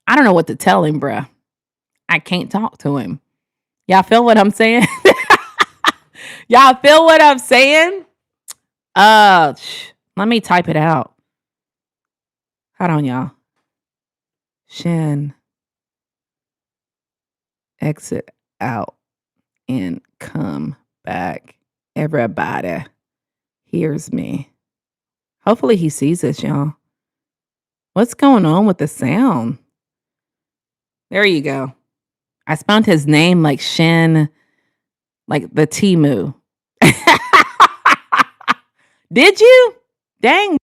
I don't know what to tell him, bruh. I can't talk to him. Y'all feel what I'm saying? Y'all feel what I'm saying? Let me type it out. Hold on, y'all. Shin. Exit out and come back. Everybody hears me. Hopefully he sees us, y'all. What's going on with the sound? There you go. I spelled his name like Shin, like the Temu. Did you? Dang.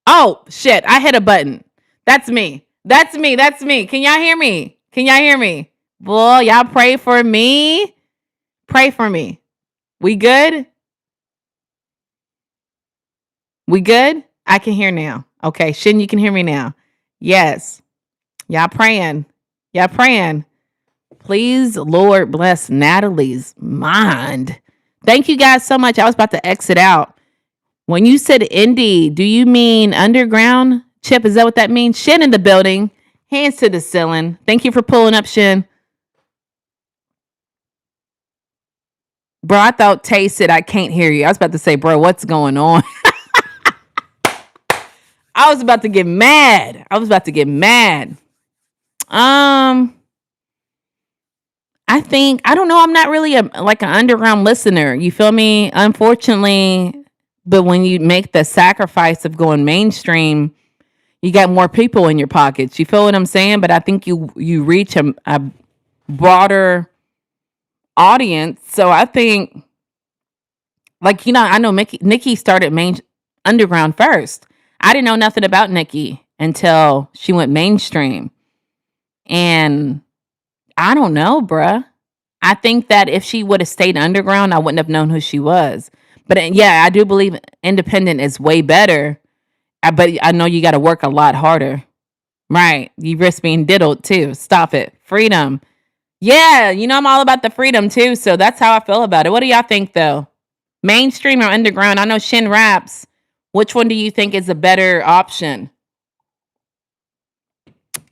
Oh, shit. I hit a button. That's me. That's me. That's me. Can y'all hear me? Can y'all hear me? Boy, y'all pray for me. Pray for me. We good? We good? I can hear now. Okay. Shin, you can hear me now. Yes. Y'all praying. Y'all praying. Please, Lord, bless Natalie's mind. Thank you guys so much. I was about to exit out. When you said indie, do you mean underground? Chip, is that what that means? Shin in the building. Hands to the ceiling. Thank you for pulling up, Shin. Bro, I thought Tay said I can't hear you. I was about to say, bro, what's going on? I was about to get mad. I don't know. I'm not really like an underground listener. You feel me? Unfortunately, but when you make the sacrifice of going mainstream, you got more people in your pockets. You feel what I'm saying? But I think you reach a broader audience. So I think, like, I know Nikki started main underground first. I didn't know nothing about Nicki until she went mainstream. And I don't know, bruh. I think that if she would have stayed underground, I wouldn't have known who she was. But yeah, I do believe independent is way better. But I know you got to work a lot harder. Right. You risk being diddled too. Stop it. Freedom. Yeah, I'm all about the freedom too. So that's how I feel about it. What do y'all think though? Mainstream or underground? I know Shin raps. Which one do you think is a better option?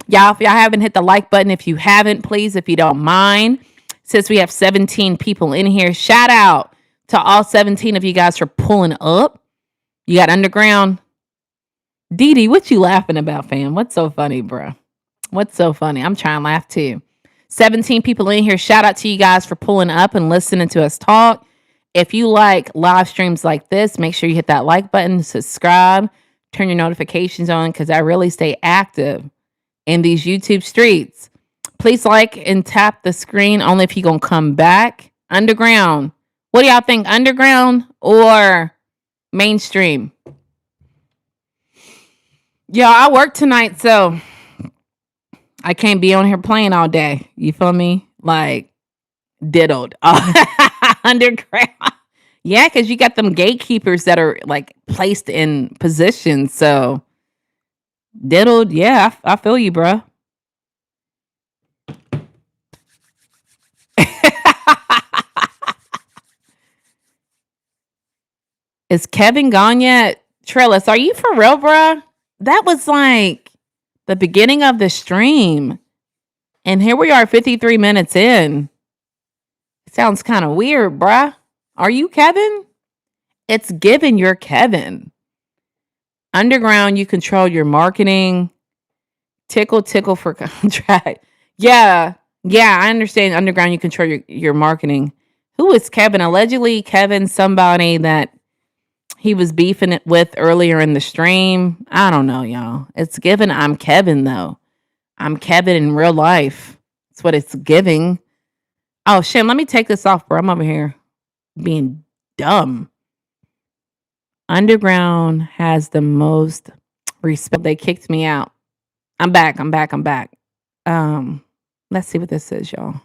Y'all, if y'all haven't hit the like button, if you haven't, please, if you don't mind, since we have 17 people in here, shout out to all 17 of you guys for pulling up. You got underground. Dee Dee, what you laughing about, fam? What's so funny, bro? What's so funny? I'm trying to laugh too. 17 people in here. Shout out to you guys for pulling up and listening to us talk. If you like live streams like this, make sure you hit that like button, subscribe, turn your notifications on because I really stay active in these YouTube streets. Please like and tap the screen only if you're going to come back. Underground. What do y'all think? Underground or mainstream? Yeah, I work tonight, so I can't be on here playing all day. You feel me? Like, diddled. Underground. Yeah, because you got them gatekeepers that are like placed in positions. So, diddled. Yeah, I feel you, bro. Is Kevin gone yet? Trillis, are you for real, bruh? That was like the beginning of the stream. And here we are 53 minutes in. Sounds kind of weird, bruh. Are you Kevin? It's given you're Kevin. Underground, you control your marketing. Tickle for contract. Yeah. Yeah, I understand. Underground, you control your marketing. Who is Kevin? Allegedly, Kevin, somebody that he was beefing it with earlier in the stream. I don't know, y'all. It's given I'm Kevin, though. I'm Kevin in real life. That's what it's giving. Oh, shit. Let me take this off, bro. I'm over here being dumb. Underground has the most respect. They kicked me out. I'm back. Let's see what this says, y'all.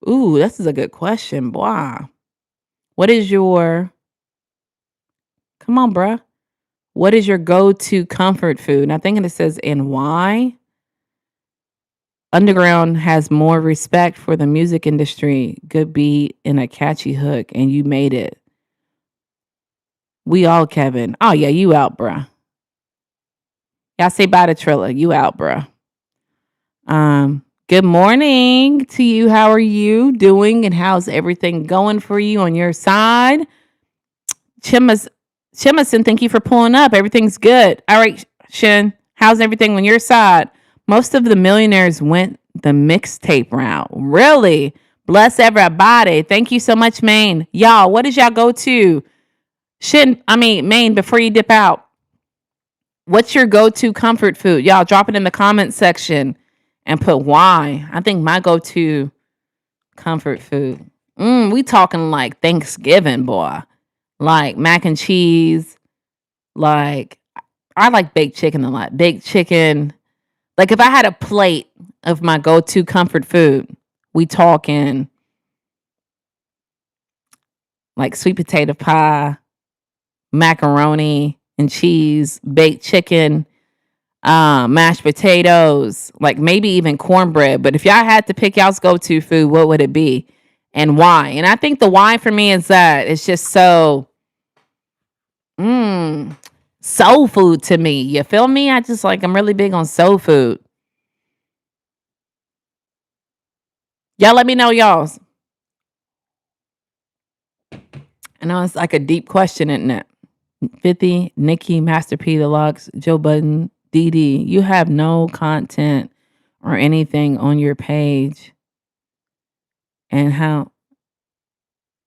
Ooh, this is a good question, boy. What is your come on, bruh. What is your go-to comfort food? And I think it says and why. Underground has more respect for the music industry. Good beat and a catchy hook, and you made it. We all Kevin. Oh yeah, you out, bruh. Y'all say bye to Trilla. You out, bruh. Good morning to you. How are you doing? And how's everything going for you on your side? Chimison, thank you for pulling up. Everything's good. All right, Shin, how's everything on your side? Most of the millionaires went the mixtape route. Really? Bless everybody. Thank you so much, Maine. Y'all, what is y'all go to? Maine, before you dip out, what's your go-to comfort food? Y'all drop it in the comment section and put why. I think my go-to comfort food. We talking like Thanksgiving, boy. Like mac and cheese. Like I like baked chicken a lot. Baked chicken. Like if I had a plate of my go-to comfort food, we talking like sweet potato pie, macaroni and cheese, baked chicken, mashed potatoes, like maybe even cornbread. But if y'all had to pick y'all's go-to food, what would it be and why? And I think the why for me is that it's just so soul food to me. You feel me? I'm really big on soul food. Y'all let me know y'all's. I know it's like a deep question, isn't it? 50, Nikki, Master P Deluxe, Joe Budden, Dee Dee. You have no content or anything on your page. And how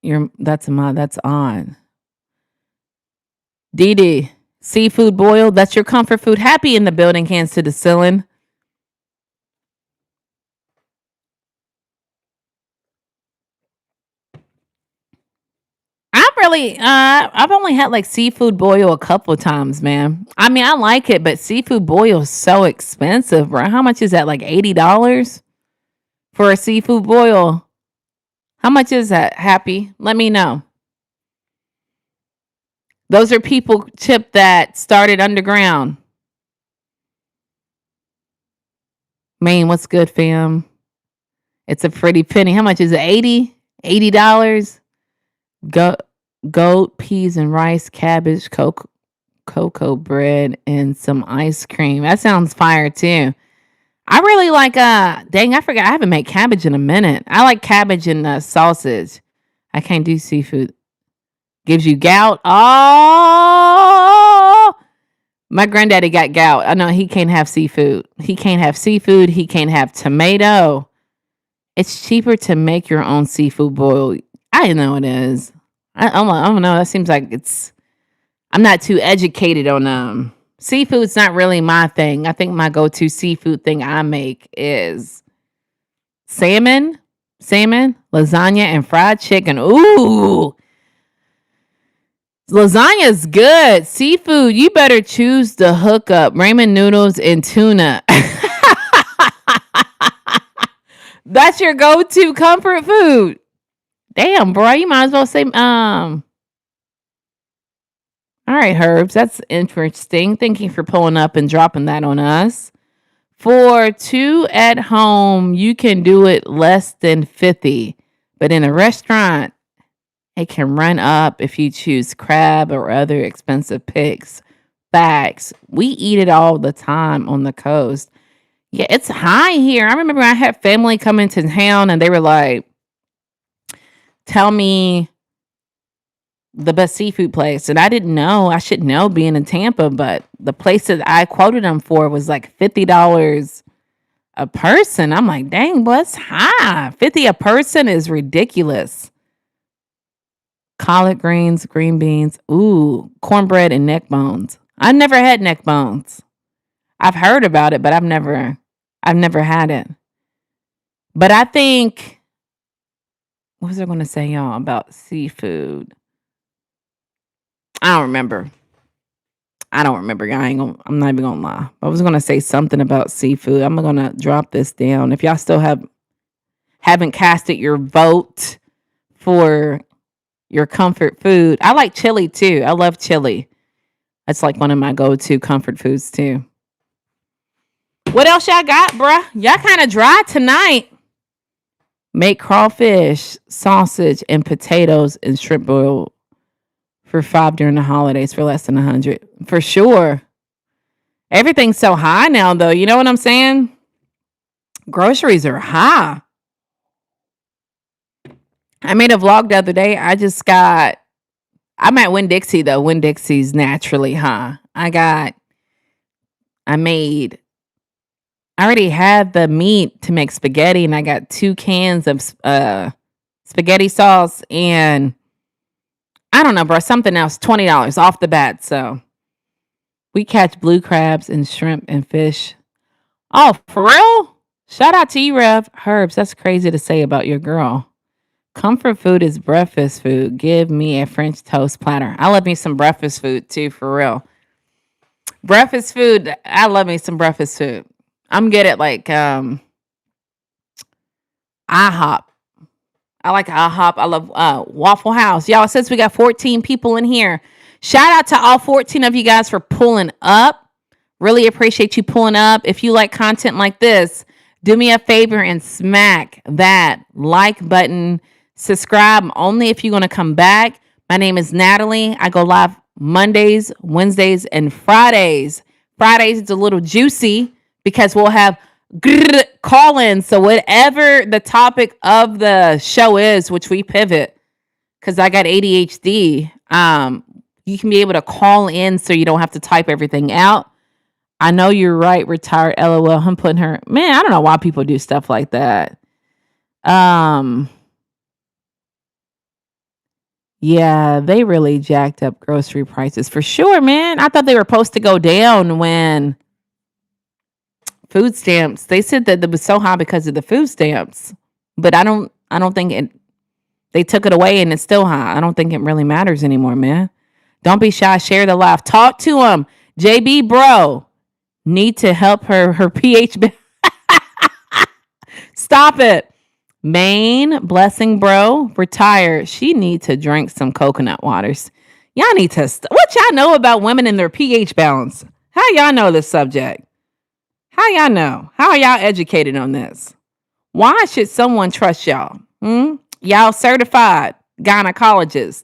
that's on. Dee Dee, seafood boiled, that's your comfort food. Happy in the building, hands to the ceiling. I'm really, I've only had like seafood boil a couple of times, man. I mean, I like it, but seafood boil is so expensive, bro. How much is that? Like $80 for a seafood boil? How much is that? Happy? Let me know. Those are people, Chip, that started underground. Man, what's good, fam? It's a pretty penny. How much is it? 80? $80? Go Goat, peas and rice, cabbage, cocoa bread, and some ice cream. That sounds fire too. I really like dang, I forgot I haven't made cabbage in a minute. I like cabbage and sausage. I can't do seafood. Gives you gout. Oh, my granddaddy got gout. I know he can't have seafood. He can't have seafood. He can't have tomato. It's cheaper to make your own seafood boil. I know it is. I don't know. That seems like it's. I'm not too educated on seafood's not really my thing. I think my go-to seafood thing I make is salmon, lasagna, and fried chicken. Ooh, lasagna's good. Seafood, you better choose the hookup. Ramen noodles and tuna. That's your go-to comfort food. Damn, bro, you might as well say all right, Herbs, that's interesting. Thank you for pulling up and dropping that on us. For two at home, you can do it less than 50, but in a restaurant, it can run up if you choose crab or other expensive picks. Facts. We eat it all the time on the coast. Yeah, it's high here. I remember I had family come into town and they were like, tell me the best seafood place. And I didn't know. I should know being in Tampa, but the place that I quoted them for was like $50 a person. I'm like, dang, what's high? 50 a person is ridiculous. Collard greens, green beans, ooh, cornbread and neck bones. I never had neck bones. I've heard about it, but I've never had it. But I think what was I going to say, y'all, about seafood? I don't remember. I'm not even gonna lie. I was gonna say something about seafood. I'm gonna drop this down. If y'all still haven't casted your vote for your comfort food, I like chili too. I love chili. That's like one of my go-to comfort foods too. What else y'all got, bruh? Y'all kind of dry tonight. Make crawfish, sausage, and potatoes and shrimp boil for 5 during the holidays for less than 100. For sure. Everything's so high now, though. You know what I'm saying? Groceries are high. I made a vlog the other day. I'm at Winn Dixie, though. Winn Dixie's naturally high. I made, I already had the meat to make spaghetti, and I got 2 cans of spaghetti sauce and I don't know, bro, something else, $20 off the bat. So we catch blue crabs and shrimp and fish. Oh, for real? Shout out to you, Rev. Herbs, that's crazy to say about your girl. Comfort food is breakfast food. Give me a French toast platter. I love me some breakfast food too, for real. Breakfast food, I love me some breakfast food. I'm good at like IHOP. I like IHOP. I love Waffle House. Y'all, since we got 14 people in here, shout out to all 14 of you guys for pulling up. Really appreciate you pulling up. If you like content like this, do me a favor and smack that like button. Subscribe only if you're going to come back. My name is Natalie. I go live Mondays, Wednesdays, and Fridays. Fridays, it's a little juicy because we'll have call in. So whatever the topic of the show is, which we pivot because I got ADHD, you can be able to call in so you don't have to type everything out. I know you're right, retired LOL. I'm putting her, man, I don't know why people do stuff like that. Yeah, they really jacked up grocery prices for sure, man. I thought they were supposed to go down when food stamps. They said that it was so high because of the food stamps, but I don't think They took it away and it's still high. I don't think it really matters anymore, man. Don't be shy. Share the life. Talk to him. JB, bro, need to help her pH. Stop it. Maine, blessing, bro, retire. She need to drink some coconut waters. Y'all need to. What y'all know about women and their pH balance? How y'all know this subject? How y'all know? How are y'all educated on this? Why should someone trust y'all? Y'all certified gynecologists.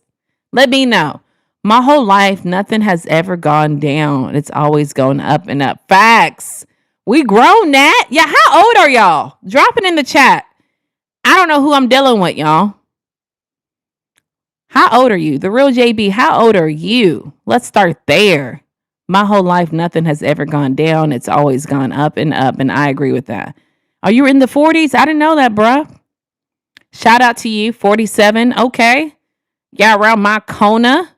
Let me know. My whole life, nothing has ever gone down. It's always going up and up. Facts. We grown, Nat. Yeah, how old are y'all? Drop it in the chat. I don't know who I'm dealing with, y'all. How old are you? The real JB, how old are you? Let's start there. My whole life, nothing has ever gone down. It's always gone up, and I agree with that. Are you in the 40s? I didn't know that, bruh. Shout out to you, 47. Okay. Yeah, around my Kona.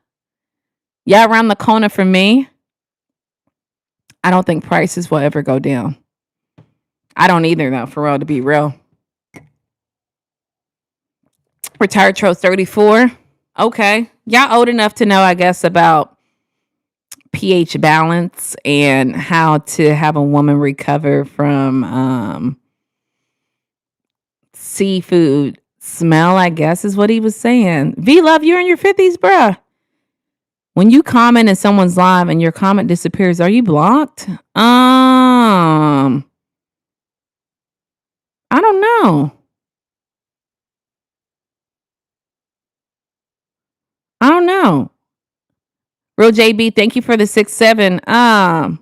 Yeah, around the Kona for me. I don't think prices will ever go down. I don't either, though, for real, to be real. Retired Tro 34. Okay. Y'all old enough to know, I guess, about pH balance and how to have a woman recover from seafood smell, I guess is what he was saying. V-Love, you're in your 50s, bruh. When you comment in someone's live and your comment disappears, are you blocked? I don't know. I don't know. Real JB, thank you for the 6-7.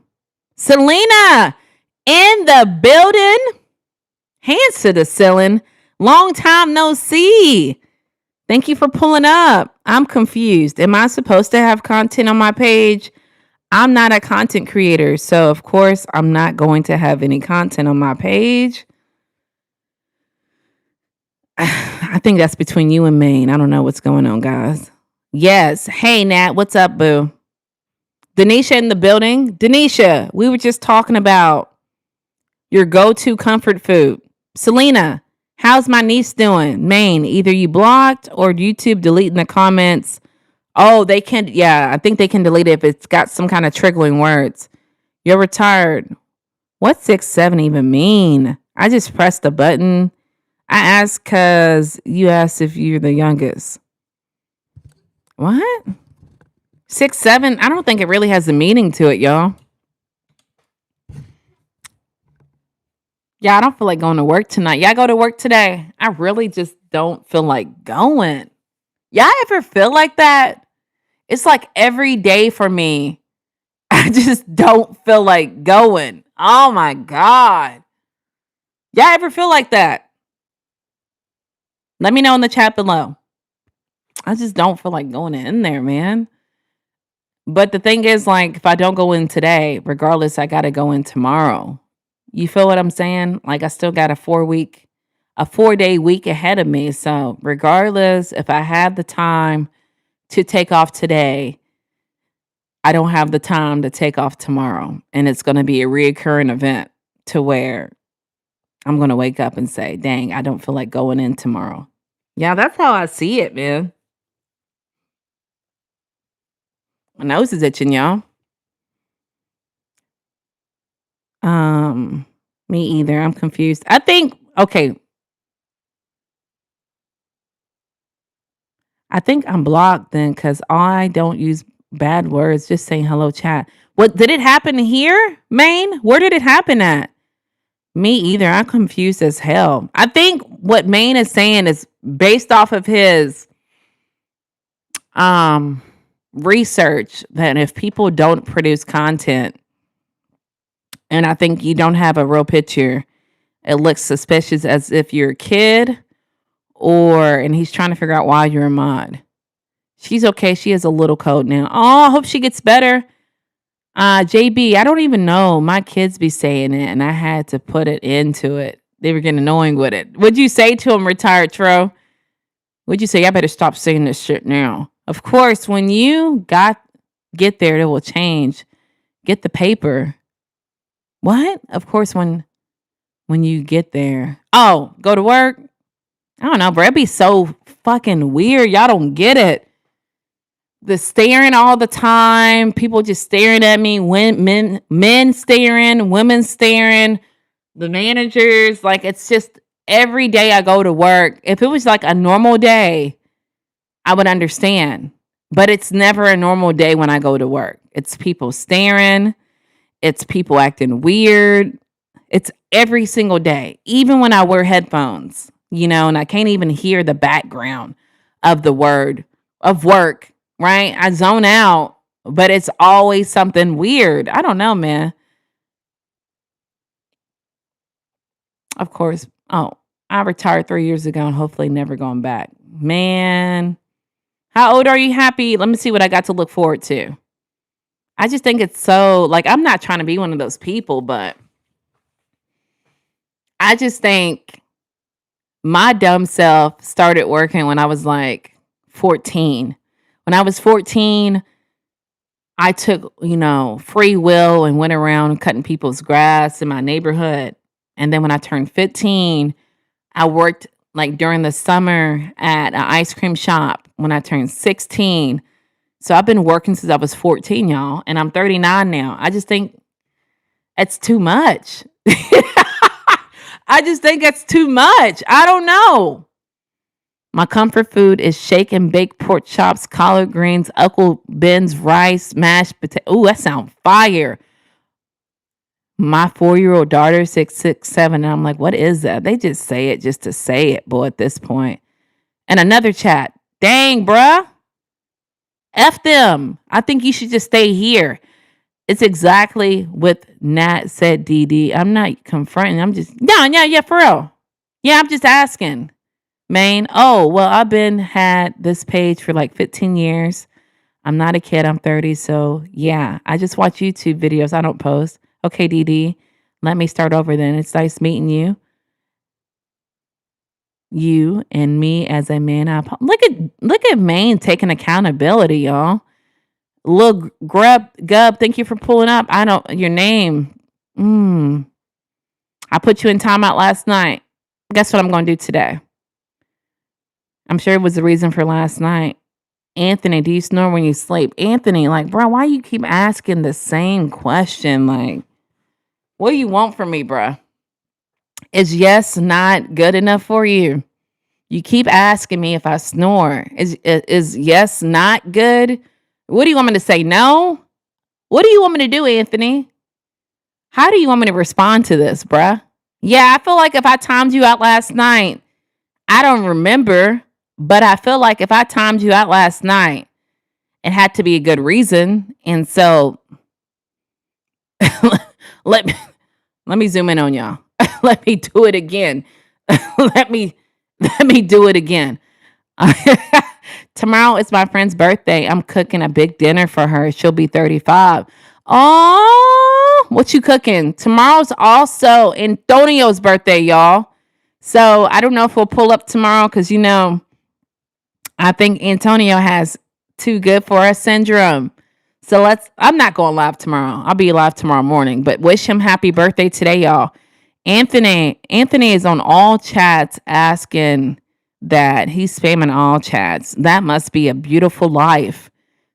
Selena in the building. Hands to the ceiling. Long time no see. Thank you for pulling up. I'm confused. Am I supposed to have content on my page? I'm not a content creator, so of course I'm not going to have any content on my page. I think that's between you and Maine. I don't know what's going on, guys. Yes. Hey, Nat. What's up, boo? Denisha in the building. Denisha, we were just talking about your go-to comfort food. Selena, how's my niece doing? Maine, either you blocked or YouTube deleting the comments. Oh, they can. Yeah, I think they can delete it if it's got some kind of triggering words. You're retired. What's 6-7 even mean? I just pressed the button. I asked because you asked if you're the youngest. What? 6-7? I don't think it really has a meaning to it, y'all. Yeah, I don't feel like going to work tonight. Y'all go to work today? I really just don't feel like going. Y'all ever feel like that? It's like every day for me. I just don't feel like going. Oh my God. Y'all ever feel like that? Let me know in the chat below. I just don't feel like going in there, man. But the thing is, like, if I don't go in today, regardless, I got to go in tomorrow. You feel what I'm saying? Like, I still got a 4-day week ahead of me. So regardless, if I had the time to take off today, I don't have the time to take off tomorrow. And it's going to be a reoccurring event to where I'm going to wake up and say, dang, I don't feel like going in tomorrow. Yeah, that's how I see it, man. My nose is itching, y'all. Me either. I'm confused. I think, okay. I think I'm blocked then because I don't use bad words. Just saying hello, chat. What did it happen here, Maine? Where did it happen at? Me either. I'm confused as hell. I think what Maine is saying is based off of his research that if people don't produce content, and I think you don't have a real picture, it looks suspicious as if you're a kid and he's trying to figure out why you're a mod. She's okay. She has a little cold now. Oh, I hope she gets better. JB, I don't even know. My kids be saying it, and I had to put it into it. They were getting annoying with it. What'd you say to him, retired Tro? What'd you say? I better stop saying this shit now. Of course, when you get there, it will change. Get the paper. What? Of course, when you get there. Oh, go to work? I don't know, bro. It'd be so fucking weird. Y'all don't get it. The staring all the time, people just staring at me, men staring, women staring, the managers, like it's just every day I go to work. If it was like a normal day, I would understand. But it's never a normal day when I go to work. It's people staring, it's people acting weird. It's every single day, even when I wear headphones, and I can't even hear the background of the word of work, right? I zone out, but it's always something weird. I don't know, man. Of course. Oh, I retired 3 years ago and hopefully never going back. Man, how old are you? Happy? Let me see what I got to look forward to. I just think it's so, like, I'm not trying to be one of those people, but I just think my dumb self started working when I was like 14. When I was 14, I took, free will and went around cutting people's grass in my neighborhood. And then when I turned 15, I worked like during the summer at an ice cream shop when I turned 16. So I've been working since I was 14, y'all, and I'm 39 now. I just think it's too much. I just think it's too much. I don't know. My comfort food is shake and bake pork chops, collard greens, Uncle Ben's rice, mashed potato. Ooh, that sounds fire. My 4-year-old daughter, 6'7", and I'm like, what is that? They just say it just to say it, boy, at this point. And another chat. Dang, bruh. F them. I think you should just stay here. It's exactly what Nat said, DD. I'm not confronting. I'm just, yeah, for real. Yeah, I'm just asking. Maine. Oh, well, I've been had this page for like 15 years. I'm not a kid. I'm 30. So yeah, I just watch YouTube videos. I don't post. Okay, DD. Let me start over then. It's nice meeting you. You and me as a man. Look at Maine taking accountability, y'all. Look, Gub, thank you for pulling up. I don't your name. I put you in timeout last night. Guess what I'm going to do today? I'm sure it was the reason for last night. Anthony, do you snore when you sleep? Anthony, like, bro, why you keep asking the same question? Like, what do you want from me, bro? Is yes not good enough for you? You keep asking me if I snore. Is yes not good? What do you want me to say? No? What do you want me to do, Anthony? How do you want me to respond to this, bruh? Yeah, I feel like if I timed you out last night, I don't remember, but I feel like if I timed you out last night, it had to be a good reason. And so let me zoom in on y'all. Let me do it again. let me do it again. Tomorrow is my friend's birthday. I'm cooking a big dinner for her. She'll be 35. Oh, what you cooking? Tomorrow's also Antonio's birthday, y'all. So I don't know if we'll pull up tomorrow because, I think Antonio has too good for us syndrome. So I'm not going live tomorrow. I'll be live tomorrow morning, but wish him happy birthday today, y'all. Anthony is on all chats asking that. He's spamming all chats. That must be a beautiful life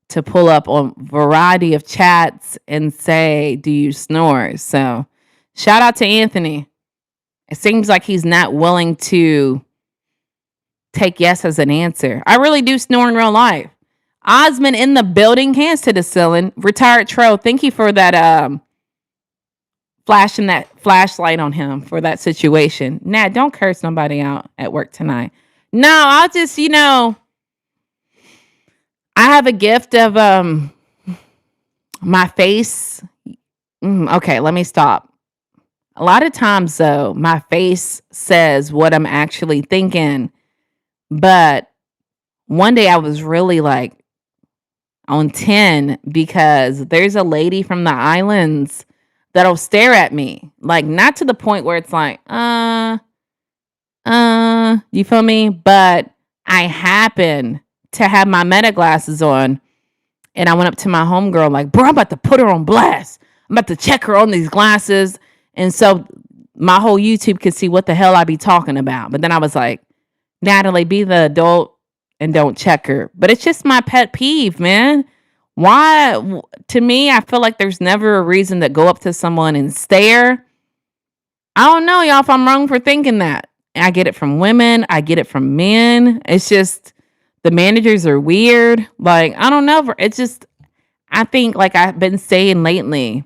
to pull up on variety of chats and say, do you snore? So shout out to Anthony. It seems like he's not willing to take yes as an answer. I really do snore in real life. Osmond in the building, hands to the ceiling. Retired Tro, thank you for that flashing that flashlight on him for that situation. Nat, don't curse nobody out at work tonight. No, I'll just, I have a gift of my face. Okay, let me stop. A lot of times, though, my face says what I'm actually thinking. But one day I was really like on 10 because there's a lady from the islands that'll stare at me. Like, not to the point where it's like, you feel me? But I happen to have my meta glasses on. And I went up to my homegirl like, bro, I'm about to put her on blast. I'm about to check her on these glasses. And so my whole YouTube could see what the hell I be talking about. But then I was like, Natalie, be the adult and don't check her. But it's just my pet peeve, man. Why? To me, I feel like there's never a reason to go up to someone and stare. I don't know, y'all, if I'm wrong for thinking that. I get it from women. I get it from men. It's just the managers are weird. Like, I don't know. It's just, I think, like I've been saying lately,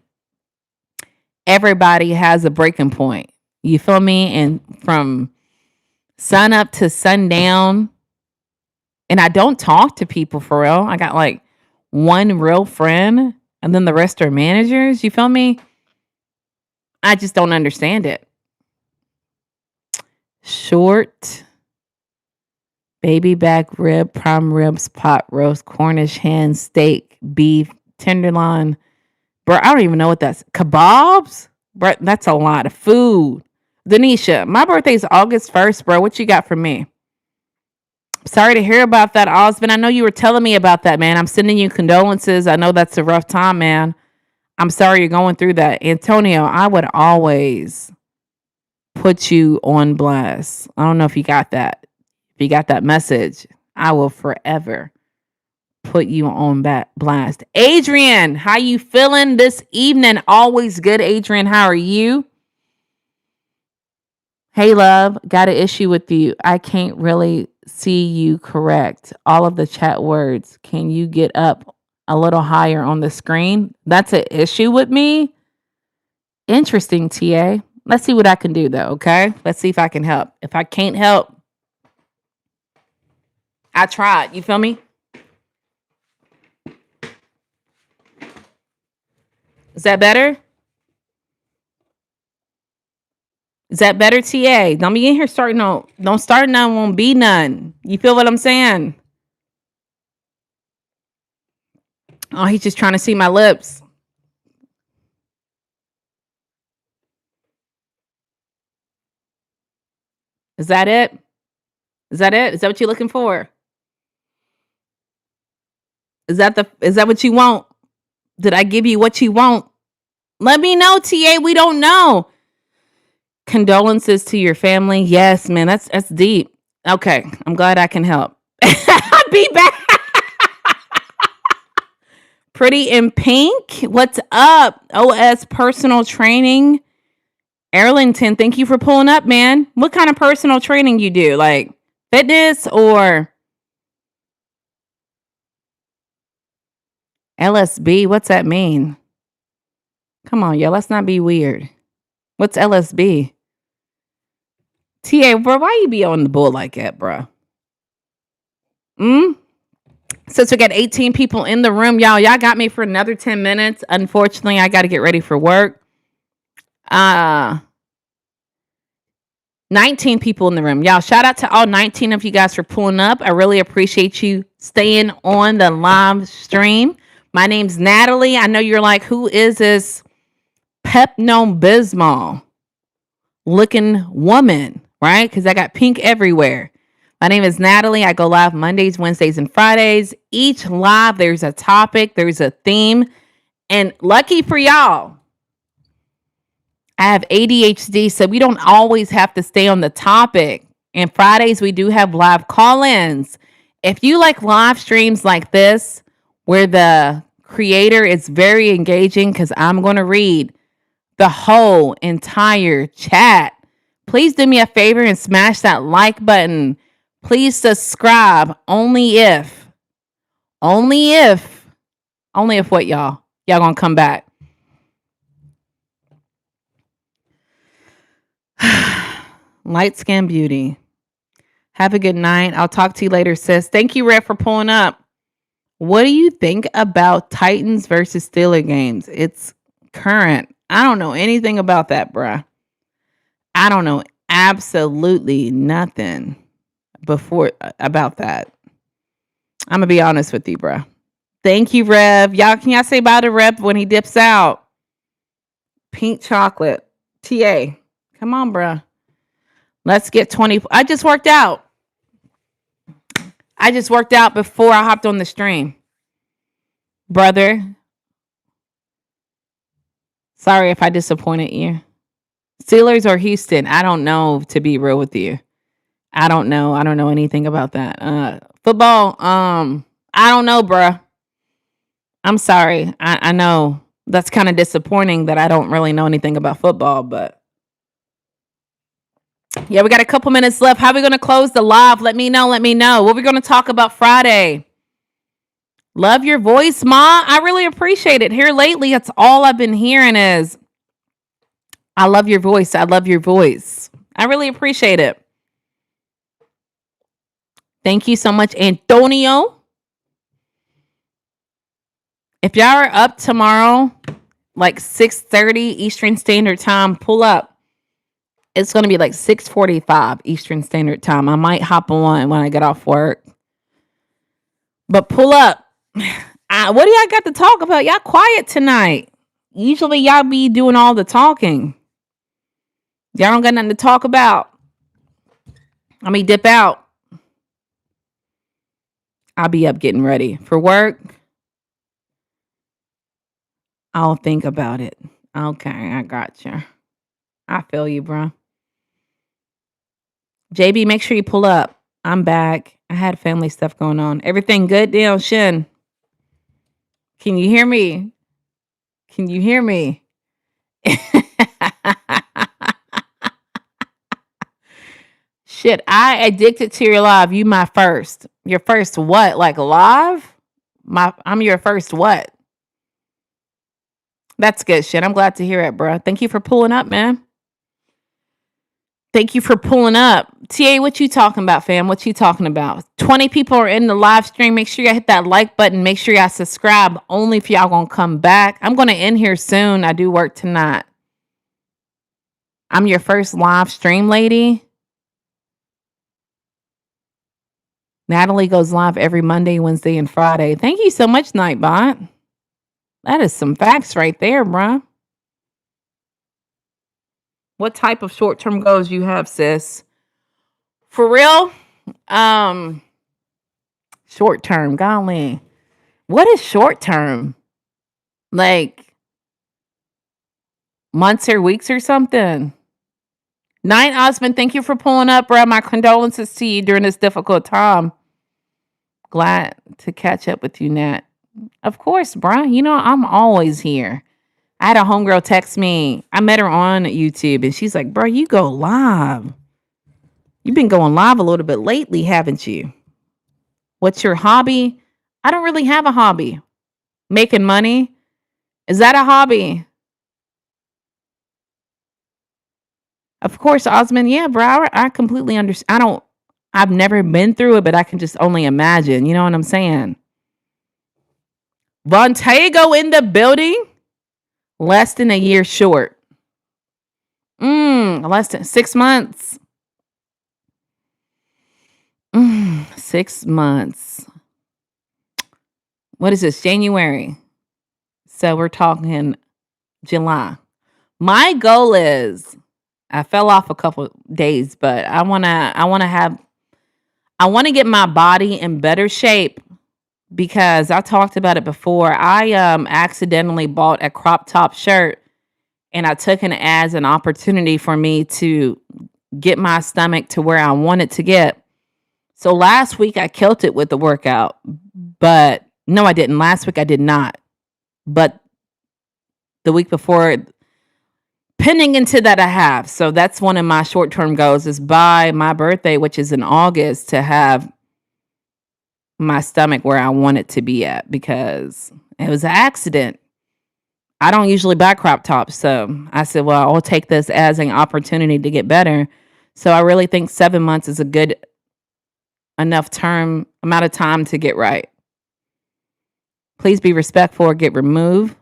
everybody has a breaking point. You feel me? And from sun up to sundown, and I don't talk to people for real. I got like one real friend, and then the rest are managers. You feel me? I just don't understand it. Short, baby back rib, prime ribs, pot roast, Cornish hen, steak, beef, tenderloin. Bro, I don't even know what that's. Kebabs? Bro, that's a lot of food. Denisha, my birthday's August 1st, bro. What you got for me? Sorry to hear about that, Osmond. I know you were telling me about that, man. I'm sending you condolences. I know that's a rough time, man. I'm sorry you're going through that. Antonio, I would always put you on blast. I don't know if you got that. If you got that message, I will forever put you on blast. Adrian, how you feeling this evening? Always good, Adrian. How are you? Hey, love, got an issue with you. I can't really see you correct. All of the chat words. Can you get up a little higher on the screen? That's an issue with me. Interesting, TA. Let's see what I can do, though, okay? Let's see if I can help. If I can't help, I tried. You feel me? Is that better? Is that better, TA? Don't be in here starting no. Don't start none, won't be none. You feel what I'm saying? Oh, he's just trying to see my lips. Is that it? Is that it? Is that what you're looking for? Is that what you want? Did I give you what you want? Let me know, TA. We don't know. Condolences to your family. Yes, man. That's deep. Okay. I'm glad I can help. Be back. Pretty in pink. What's up? OS personal training. Arlington, thank you for pulling up, man. What kind of personal training you do? Like fitness or LSB? What's that mean? Come on, yo. Let's not be weird. What's LSB? TA, bro, why you be on the bull like that, bro? Since we got 18 people in the room, y'all got me for another 10 minutes. Unfortunately, I got to get ready for work. 19 people in the room. Y'all, shout out to all 19 of you guys for pulling up. I really appreciate you staying on the live stream. My name's Natalie. I know you're like, who is this Pepto-Bismol looking woman, right? Because I got pink everywhere. My name is Natalie. I go live Mondays, Wednesdays, and Fridays. Each live, there's a topic, there's a theme. And lucky for y'all, I have ADHD, so we don't always have to stay on the topic. And Fridays, we do have live call-ins. If you like live streams like this, where the creator is very engaging, because I'm going to read the whole entire chat, please do me a favor and smash that like button. Please subscribe only if what, y'all? Y'all going to come back. Light skin beauty. Have a good night. I'll talk to you later, sis. Thank you, Red, for pulling up. What do you think about Titans versus Steelers games? It's current. I don't know anything about that, bruh. I don't know absolutely nothing about that. I'm going to be honest with you, bruh. Thank you, Rev. Can y'all say bye to Rev when he dips out? Pink chocolate. TA. Come on, bruh. Let's get 20. I just worked out. Before I hopped on the stream. Brother. Sorry if I disappointed you. Steelers or Houston? I don't know, to be real with you. I don't know anything about that. Football, I don't know, bruh. I'm sorry. I know that's kind of disappointing that I don't really know anything about football, but yeah, we got a couple minutes left. How are we going to close the live? Let me know. Let me know. What are we going to talk about Friday? Love your voice, Ma. I really appreciate it. Here lately, it's all I've been hearing is, I love your voice. I love your voice. I really appreciate it. Thank you so much, Antonio. If y'all are up tomorrow, like 6:30 Eastern Standard Time, pull up. It's going to be like 6:45 Eastern Standard Time. I might hop on when I get off work. But pull up. What do y'all got to talk about? Y'all quiet tonight. Usually y'all be doing all the talking. Y'all don't got nothing to talk about. I mean, dip out. I'll be up getting ready for work. I'll think about it. Okay, I got you. I feel you, bro. JB, make sure you pull up. I'm back. I had family stuff going on. Everything good down, Shin? Can you hear me? Can you hear me? Shit, I addicted to your live. You my first. Your first what? Like live? I'm your first what? That's good shit. I'm glad to hear it, bro. Thank you for pulling up, man. Thank you for pulling up. TA, what you talking about, fam? What you talking about? 20 people are in the live stream. Make sure y'all hit that like button. Make sure y'all subscribe. Only if y'all gonna come back. I'm gonna end here soon. I do work tonight. I'm your first live stream lady. Natalie goes live every Monday, Wednesday, and Friday. Thank you so much, Nightbot. That is some facts right there, bruh. What type of short-term goals you have, sis? For real? Short-term, golly. What is short-term? Like months or weeks or something? Nine Osmond, thank you for pulling up, bruh. My condolences to you during this difficult time. Glad to catch up with you, Nat. Of course, bruh. You know, I'm always here. I had a homegirl text me. I met her on YouTube, and she's like, bro, you go live. You've been going live a little bit lately, haven't you? What's your hobby? I don't really have a hobby. Making money? Is that a hobby? Of course, Osmond. Yeah, bro. I completely understand. I've never been through it, but I can just only imagine. You know what I'm saying? Vontago in the building? Less than a year short. Less than 6 months. 6 months. What is this? January. So we're talking July. My goal is, I fell off a couple days, but I want to get my body in better shape because I talked about it before. I accidentally bought a crop top shirt and I took it as an opportunity for me to get my stomach to where I want it to get. So last week I killed it with the workout, but no, I didn't. Last week I did not. But the week before, pending into that I have. So that's one of my short-term goals is by my birthday, which is in August, to have my stomach where I want it to be at because it was an accident. I don't usually buy crop tops. So I said, well, I'll take this as an opportunity to get better. So I really think 7 months is a good enough amount of time to get right. Please be respectful or get removed.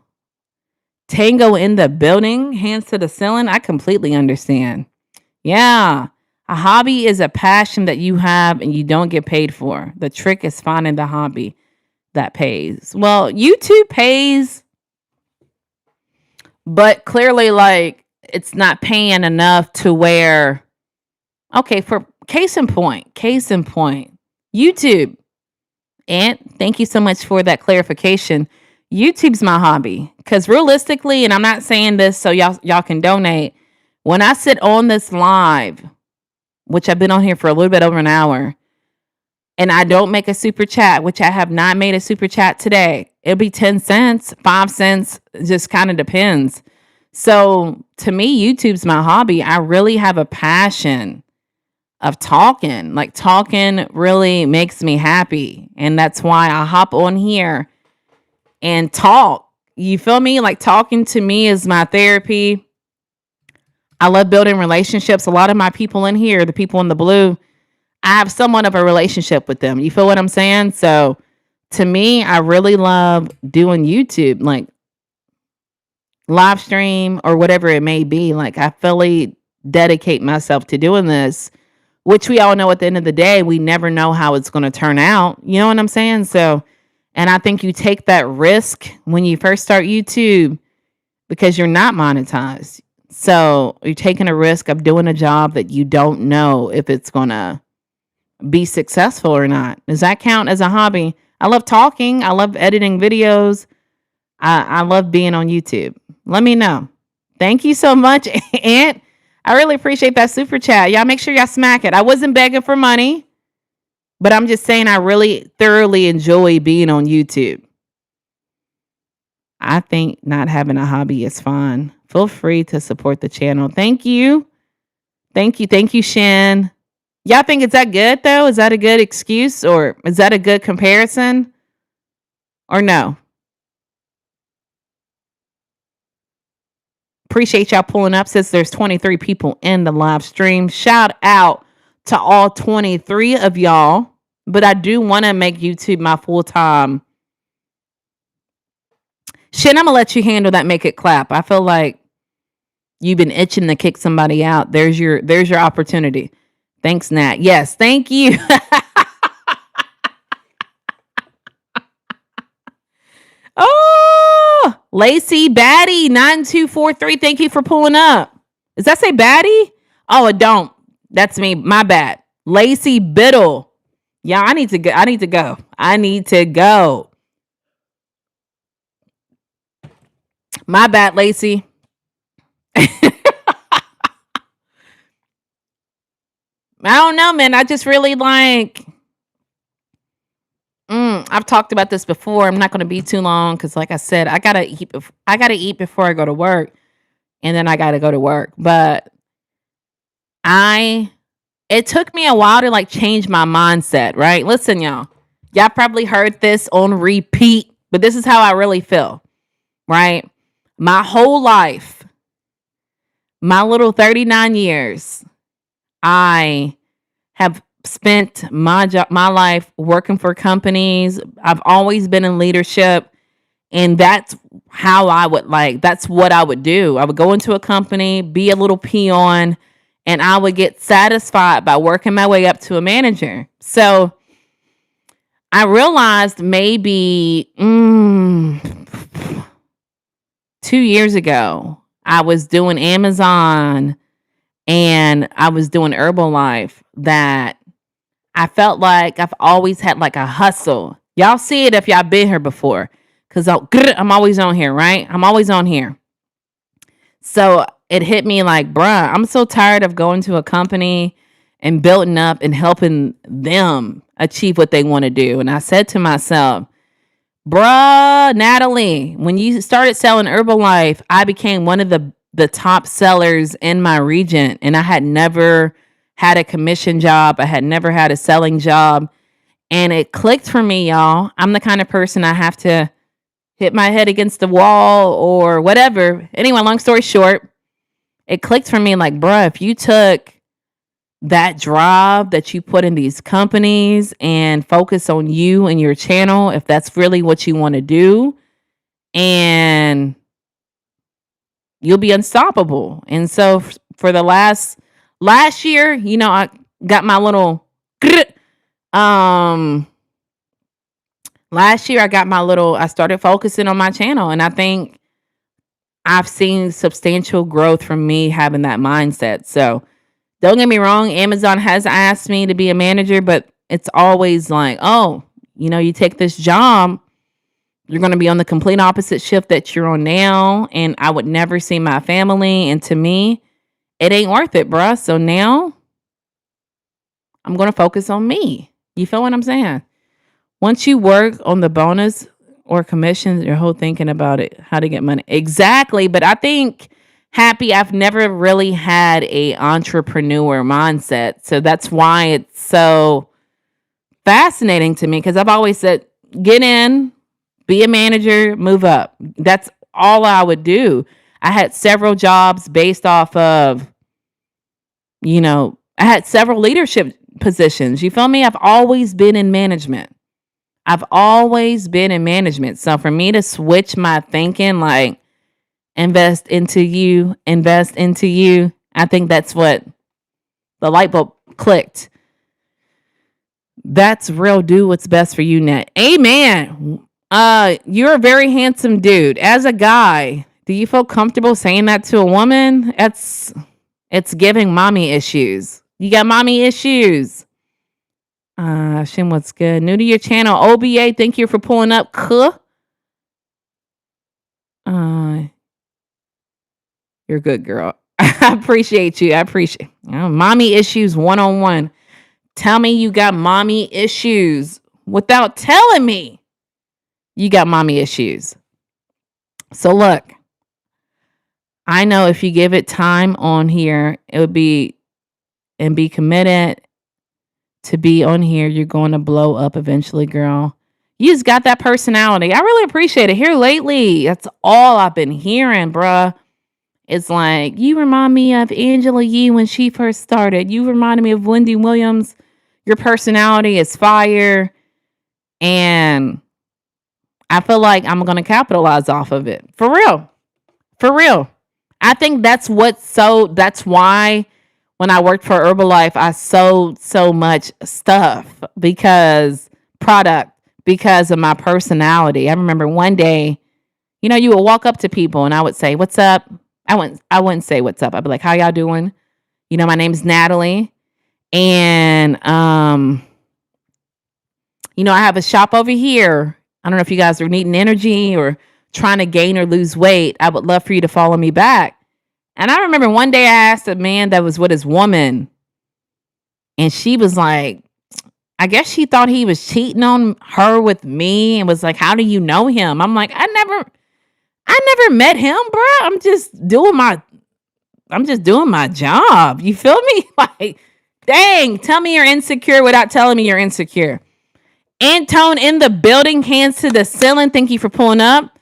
Tango in the building, hands to the ceiling. I completely understand. Yeah. A hobby is a passion that you have and you don't get paid for. The trick is finding the hobby that pays. Well, YouTube pays, but clearly, like, it's not paying enough to where, okay, for case in point, YouTube. And thank you so much for that clarification. YouTube's my hobby because realistically, and I'm not saying this so y'all can donate. When I sit on this live, which I've been on here for a little bit over an hour, and I don't make a super chat, which I have not made a super chat today, it'll be 10 cents, 5 cents, just kind of depends. So to me, YouTube's my hobby. I really have a passion of talking. Like talking really makes me happy. And that's why I hop on here and talk. You feel me? Like talking to me is my therapy. I love building relationships. A lot of my people in here, the people in the blue, I have somewhat of a relationship with them. You feel what I'm saying? So to me, I really love doing YouTube, like live stream or whatever it may be. Like I fully dedicate myself to doing this, which we all know at the end of the day, we never know how it's going to turn out. You know what I'm saying? So, and I think you take that risk when you first start YouTube because you're not monetized. So you're taking a risk of doing a job that you don't know if it's going to be successful or not. Does that count as a hobby? I love talking. I love editing videos. I love being on YouTube. Let me know. Thank you so much, Aunt. I really appreciate that super chat. Y'all make sure y'all smack it. I wasn't begging for money, but I'm just saying I really thoroughly enjoy being on YouTube. I think not having a hobby is fun. Feel free to support the channel. Thank you. Thank you. Thank you, Shan. Y'all think is that good though? Is that a good excuse or is that a good comparison? Or no? Appreciate y'all pulling up since there's 23 people in the live stream. Shout out to all 23 of y'all. But I do want to make YouTube my full time. Shin, I'm gonna let you handle that. Make it clap. I feel like you've been itching to kick somebody out. There's your opportunity. Thanks, Nat. Yes, thank you. Oh, Lacey Batty 9243. Thank you for pulling up. Does that say Batty? Oh, it don't. That's me. My bad. Lacey Biddle. Yeah, I need to go. I need to go. My bad, Lacey. I don't know, man. I just really like. I've talked about this before. I'm not going to be too long because, like I said, I gotta eat. I gotta eat before I go to work, and then I gotta go to work. But it took me a while to like change my mindset. Right? Listen, y'all. Y'all probably heard this on repeat, but this is how I really feel. Right? My whole life, my little 39 years, I have spent my life working for companies. I've always been in leadership, and that's how that's what I would do. I would go into a company, be a little peon, and I would get satisfied by working my way up to a manager. So I realized maybe 2 years ago, I was doing Amazon and I was doing Herbalife that I felt like I've always had like a hustle. Y'all see it if y'all been here before. Because I'm always on here, right? I'm always on here. So it hit me like, bruh, I'm so tired of going to a company and building up and helping them achieve what they want to do. And I said to myself, bruh, Natalie, when you started selling Herbalife, I became one of the top sellers in my region. And I had never had a commission job. I had never had a selling job. And it clicked for me, y'all. I'm the kind of person I have to hit my head against the wall or whatever. Anyway, long story short, it clicked for me like, bruh, if you took that drive that you put in these companies and focus on you and your channel, if that's really what you want to do, and you'll be unstoppable. And so for the last year, I got my little last year I started focusing on my channel, and I think I've seen substantial growth from me having that mindset. So don't get me wrong, Amazon has asked me to be a manager, but it's always like, oh, you take this job, you're going to be on the complete opposite shift that you're on now, and I would never see my family, and to me, it ain't worth it, bruh. So now I'm going to focus on me. You feel what I'm saying? Once you work on the bonus or commissions, your whole thinking about it, how to get money. Exactly. But I think happy, I've never really had a entrepreneur mindset. So that's why it's so fascinating to me because I've always said, get in, be a manager, move up. That's all I would do. I had several jobs based off of, I had several leadership positions. You feel me? I've always been in management. I've always been in management. So for me to switch my thinking, like invest into you, I think that's what the light bulb clicked. That's real. Do what's best for you, Net. Amen. You're a very handsome dude. As a guy, do you feel comfortable saying that to a woman? It's giving mommy issues. You got mommy issues. Shin, what's good? New to your channel, OBA. Thank you for pulling up. You're good, girl. I appreciate you. Mommy issues 101. Tell me you got mommy issues without telling me you got mommy issues. So look, I know if you give it time on here, it would be and be committed to be on here, you're going to blow up eventually, girl. You just got that personality. I really appreciate it. Here lately, that's all I've been hearing, bruh. It's like, you remind me of Angela Yee when she first started. You reminded me of Wendy Williams. Your personality is fire. And I feel like I'm going to capitalize off of it. For real. For real. I think that's why when I worked for Herbalife, I sold so much stuff because of my personality. I remember one day, you would walk up to people and I would say, "What's up?" I wouldn't say what's up. I'd be like, "How y'all doing?" My name's Natalie. And I have a shop over here. I don't know if you guys are needing energy or trying to gain or lose weight. I would love for you to follow me back. And I remember one day I asked a man that was with his woman, and she was like, I guess she thought he was cheating on her with me and was like, "How do you know him?" I'm like, I never met him, bro. I'm just doing my job. You feel me? Like, dang, tell me you're insecure without telling me you're insecure. Antone in the building, hands to the ceiling. Thank you for pulling up.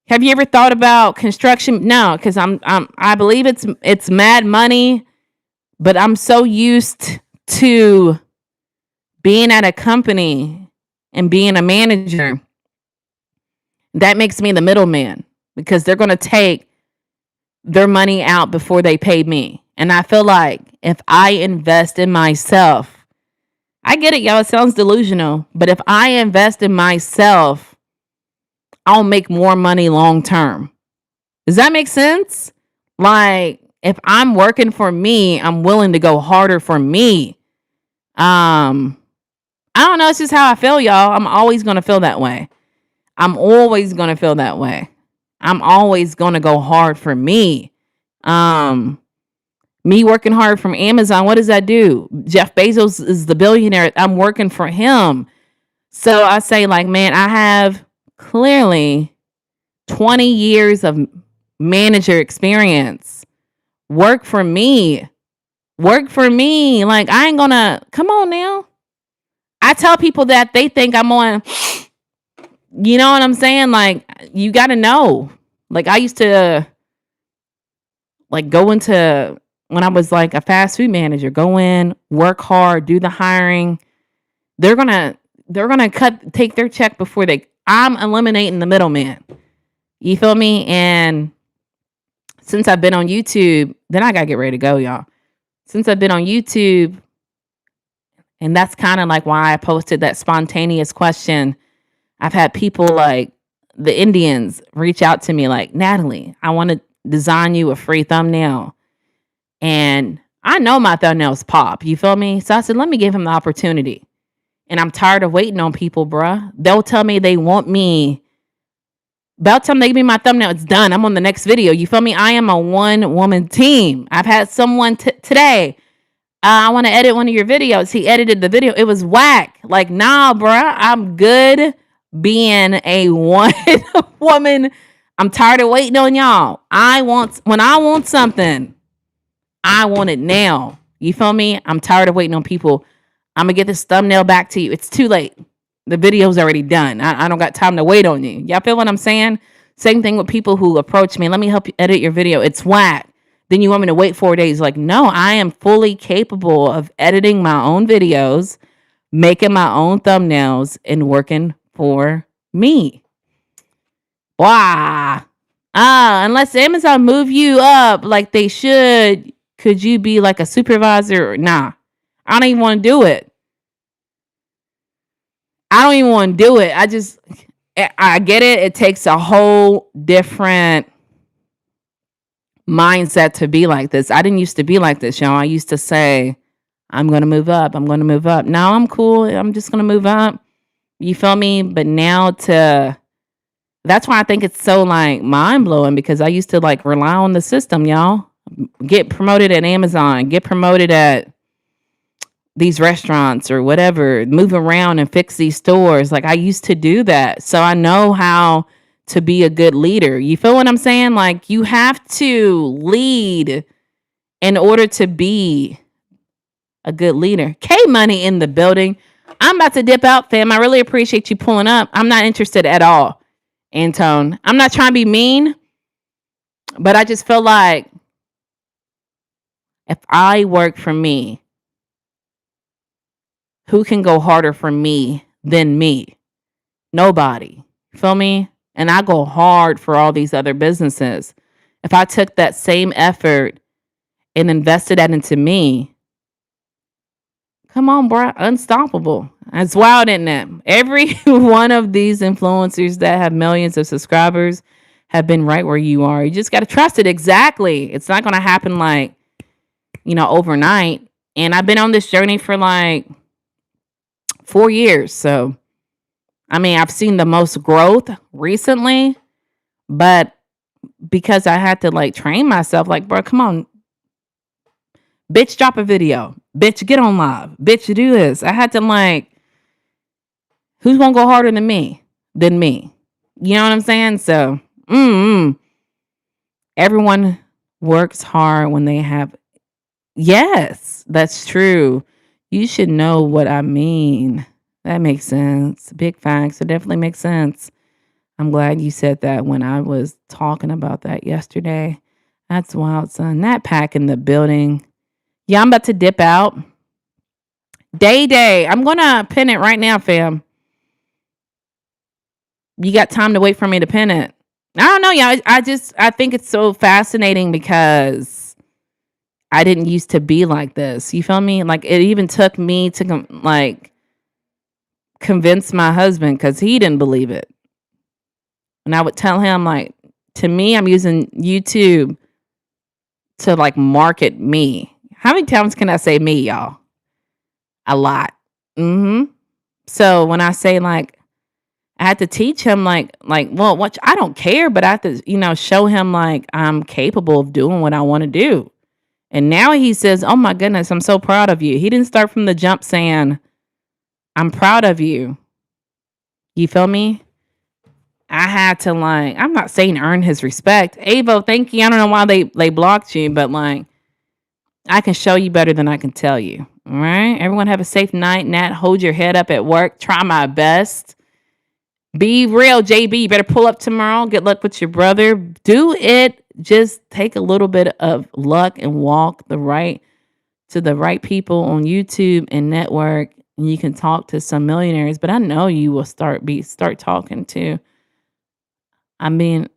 Have you ever thought about construction? No, because I believe it's mad money, but I'm so used to being at a company and being a manager. That makes me the middleman because they're going to take their money out before they pay me. And I feel like if I invest in myself, I get it, y'all. It sounds delusional, but if I invest in myself, I'll make more money long term. Does that make sense? Like, if I'm working for me, I'm willing to go harder for me. I don't know. It's just how I feel, y'all. I'm always going to feel that way. I'm always going to go hard for me. Me working hard from Amazon, what does that do? Jeff Bezos is the billionaire. I'm working for him. So I say, like, man, I have clearly 20 years of manager experience. Work for me. Like, I ain't gonna, come on now. I tell people that they think I'm on, you know what I'm saying? Like, you got to know. Like, I used to, like, go into, when I was like a fast food manager, go in, work hard, do the hiring. They're gonna take their check before I'm eliminating the middleman. You feel me? And since I've been on YouTube, then I gotta get ready to go, y'all. Since I've been on YouTube, and that's kind of like why I posted that spontaneous question. I've had people like the Indians reach out to me like, "Natalie, I want to design you a free thumbnail." And I know my thumbnails pop. You feel me? So I said, let me give him the opportunity. And I'm tired of waiting on people, bruh. They'll tell me they want me. About time they give me my thumbnail, it's done. I'm on the next video. You feel me? I am a one-woman team. I've had someone today. I want to edit one of your videos. He edited the video. It was whack. Like, nah, bruh, I'm good being a one woman. I'm tired of waiting on y'all. When I want something, I want it now. You feel me? I'm tired of waiting on people. I'm gonna get this thumbnail back to you. It's too late. The video's already done. I don't got time to wait on you. Y'all feel what I'm saying? Same thing with people who approach me. Let me help you edit your video. It's whack. Then you want me to wait 4 days. Like, no, I am fully capable of editing my own videos, making my own thumbnails, and working for me. Wow. Unless Amazon move you up like they should, could you be like a supervisor? Nah. I don't even want to do it. I don't even want to do it. I get it. It takes a whole different mindset to be like this. I didn't used to be like this, y'all. I used to say, I'm going to move up. I'm going to move up. Now I'm cool. I'm just going to move up. You feel me? But now that's why I think it's so like mind blowing, because I used to like rely on the system, y'all. Get promoted at Amazon, get promoted at these restaurants or whatever, move around and fix these stores. Like, I used to do that. So I know how to be a good leader. You feel what I'm saying? Like, you have to lead in order to be a good leader. K Money in the building. I'm about to dip out, fam. I really appreciate you pulling up. I'm not interested at all, Antone. I'm not trying to be mean, but I just feel like if I work for me, who can go harder for me than me? Nobody. Feel me? And I go hard for all these other businesses. If I took that same effort and invested that into me, come on, bro, unstoppable. It's wild, isn't it? Every one of these influencers that have millions of subscribers have been right where you are. You just got to trust it. Exactly. It's not going to happen like, overnight. And I've been on this journey for like 4 years. So, I mean, I've seen the most growth recently, but because I had to like train myself, like, bro, come on, bitch, drop a video, bitch, get on live, bitch, do this. I had to like, who's gonna go harder than me? You know what I'm saying? So, everyone works hard when they have. Yes, that's true. You should know what I mean. That makes sense. Big facts. It definitely makes sense. I'm glad you said that when I was talking about that yesterday. That's wild, son. That pack in the building. Yeah, I'm about to dip out. Day. I'm going to pin it right now, fam. You got time to wait for me to pin it. I don't know, y'all. I think it's so fascinating because I didn't used to be like this. You feel me? Like, it even took me to convince my husband, because he didn't believe it. And I would tell him, like, to me, I'm using YouTube to like market me. How many times can I say me, y'all? A lot. So when I say like, I had to teach him well, what, I don't care, but I have to, show him like I'm capable of doing what I want to do. And now he says, oh my goodness, I'm so proud of you. He didn't start from the jump saying, I'm proud of you. You feel me? I had to I'm not saying earn his respect. Avo, thank you. I don't know why they blocked you, but like, I can show you better than I can tell you. All right. Everyone have a safe night. Nat, hold your head up at work. Try my best. Be real, JB. You better pull up tomorrow. Good luck with your brother. Do it. Just take a little bit of luck and walk to the right people on YouTube and network. And you can talk to some millionaires. But I know you will start talking to. I'm being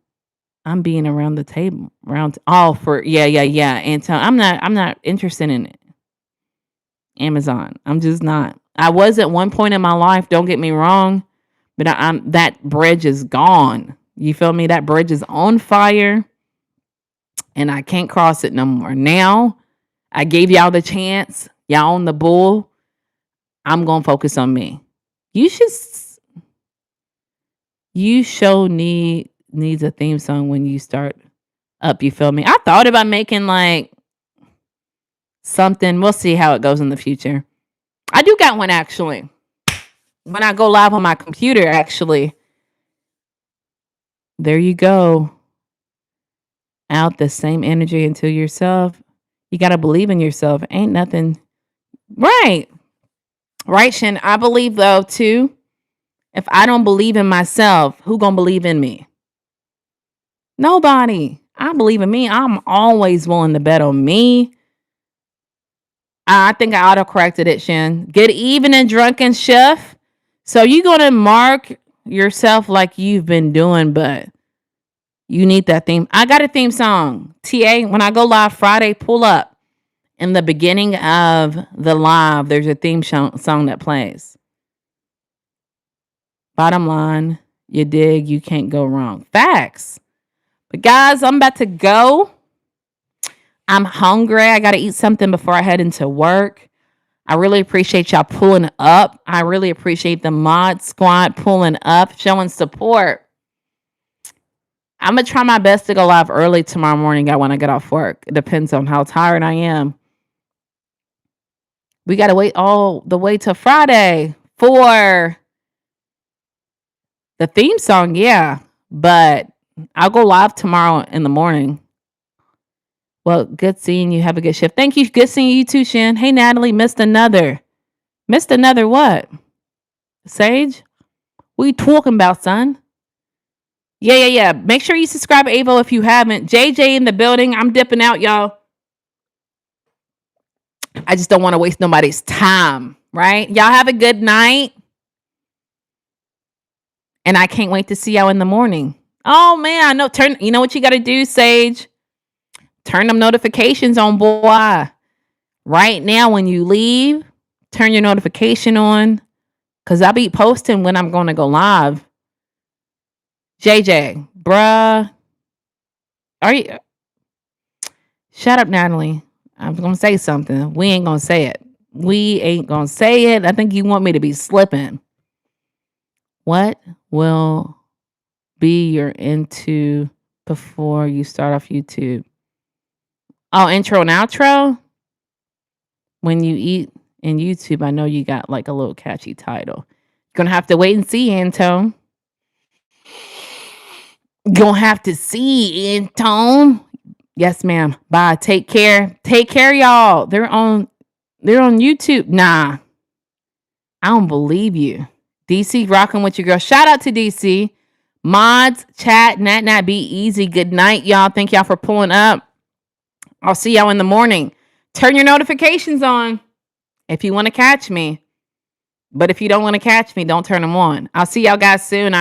around the table, yeah. And so I'm not interested in it. Amazon. I'm just not. I was at one point in my life, don't get me wrong, but that bridge is gone. You feel me? That bridge is on fire and I can't cross it no more. Now, I gave y'all the chance. Y'all on the bull. I'm going to focus on me. You show needs a theme song when you start up, you feel me? I thought about making like something. We'll see how it goes in the future. I do got one actually. When I go live on my computer, actually. There you go. Out the same energy into yourself. You got to believe in yourself. Ain't nothing. Right. Right, Shin. I believe, though, too, if I don't believe in myself, who going to believe in me? Nobody. I believe in me. I'm always willing to bet on me. I think I auto-corrected it, Shin. Good evening, drunken chef. So you going to mark yourself like you've been doing, but you need that theme. I got a theme song. TA, when I go live Friday, pull up. In the beginning of the live, there's a theme song that plays. Bottom line, you dig, you can't go wrong. Facts. But guys, I'm about to go. I'm hungry. I got to eat something before I head into work. I really appreciate y'all pulling up. I really appreciate the mod squad pulling up, showing support. I'm going to try my best to go live early tomorrow morning when I get off work. It depends on how tired I am. We got to wait all the way to Friday for the theme song, yeah. But I'll go live tomorrow in the morning. Well, good seeing you. Have a good shift. Thank you. Good seeing you too, Shin. Hey, Natalie, missed another. Missed another what? Sage? What you talking about, son? Yeah. Make sure you subscribe, Avo, if you haven't. JJ in the building. I'm dipping out, y'all. I just don't want to waste nobody's time, right? Y'all have a good night. And I can't wait to see y'all in the morning. Oh, man, I know. You know what you got to do, Sage? Turn them notifications on, boy. Right now, when you leave, turn your notification on. Because I'll be posting when I'm going to go live. JJ, bruh. Are you? Shut up, Natalie. I'm going to say something. We ain't going to say it. I think you want me to be slipping. What will be your into before you start off YouTube? Oh, intro and outro? When you eat in YouTube, I know you got like a little catchy title. Gonna have to wait and see, Antone. Gonna have to see, Antone. Yes, ma'am. Bye. Take care. Take care, y'all. They're on YouTube. Nah. I don't believe you. DC rocking with your girl. Shout out to DC. Mods, chat, Nat, be easy. Good night, y'all. Thank y'all for pulling up. I'll see y'all in the morning. Turn your notifications on if you want to catch me. But if you don't want to catch me, don't turn them on. I'll see y'all guys soon.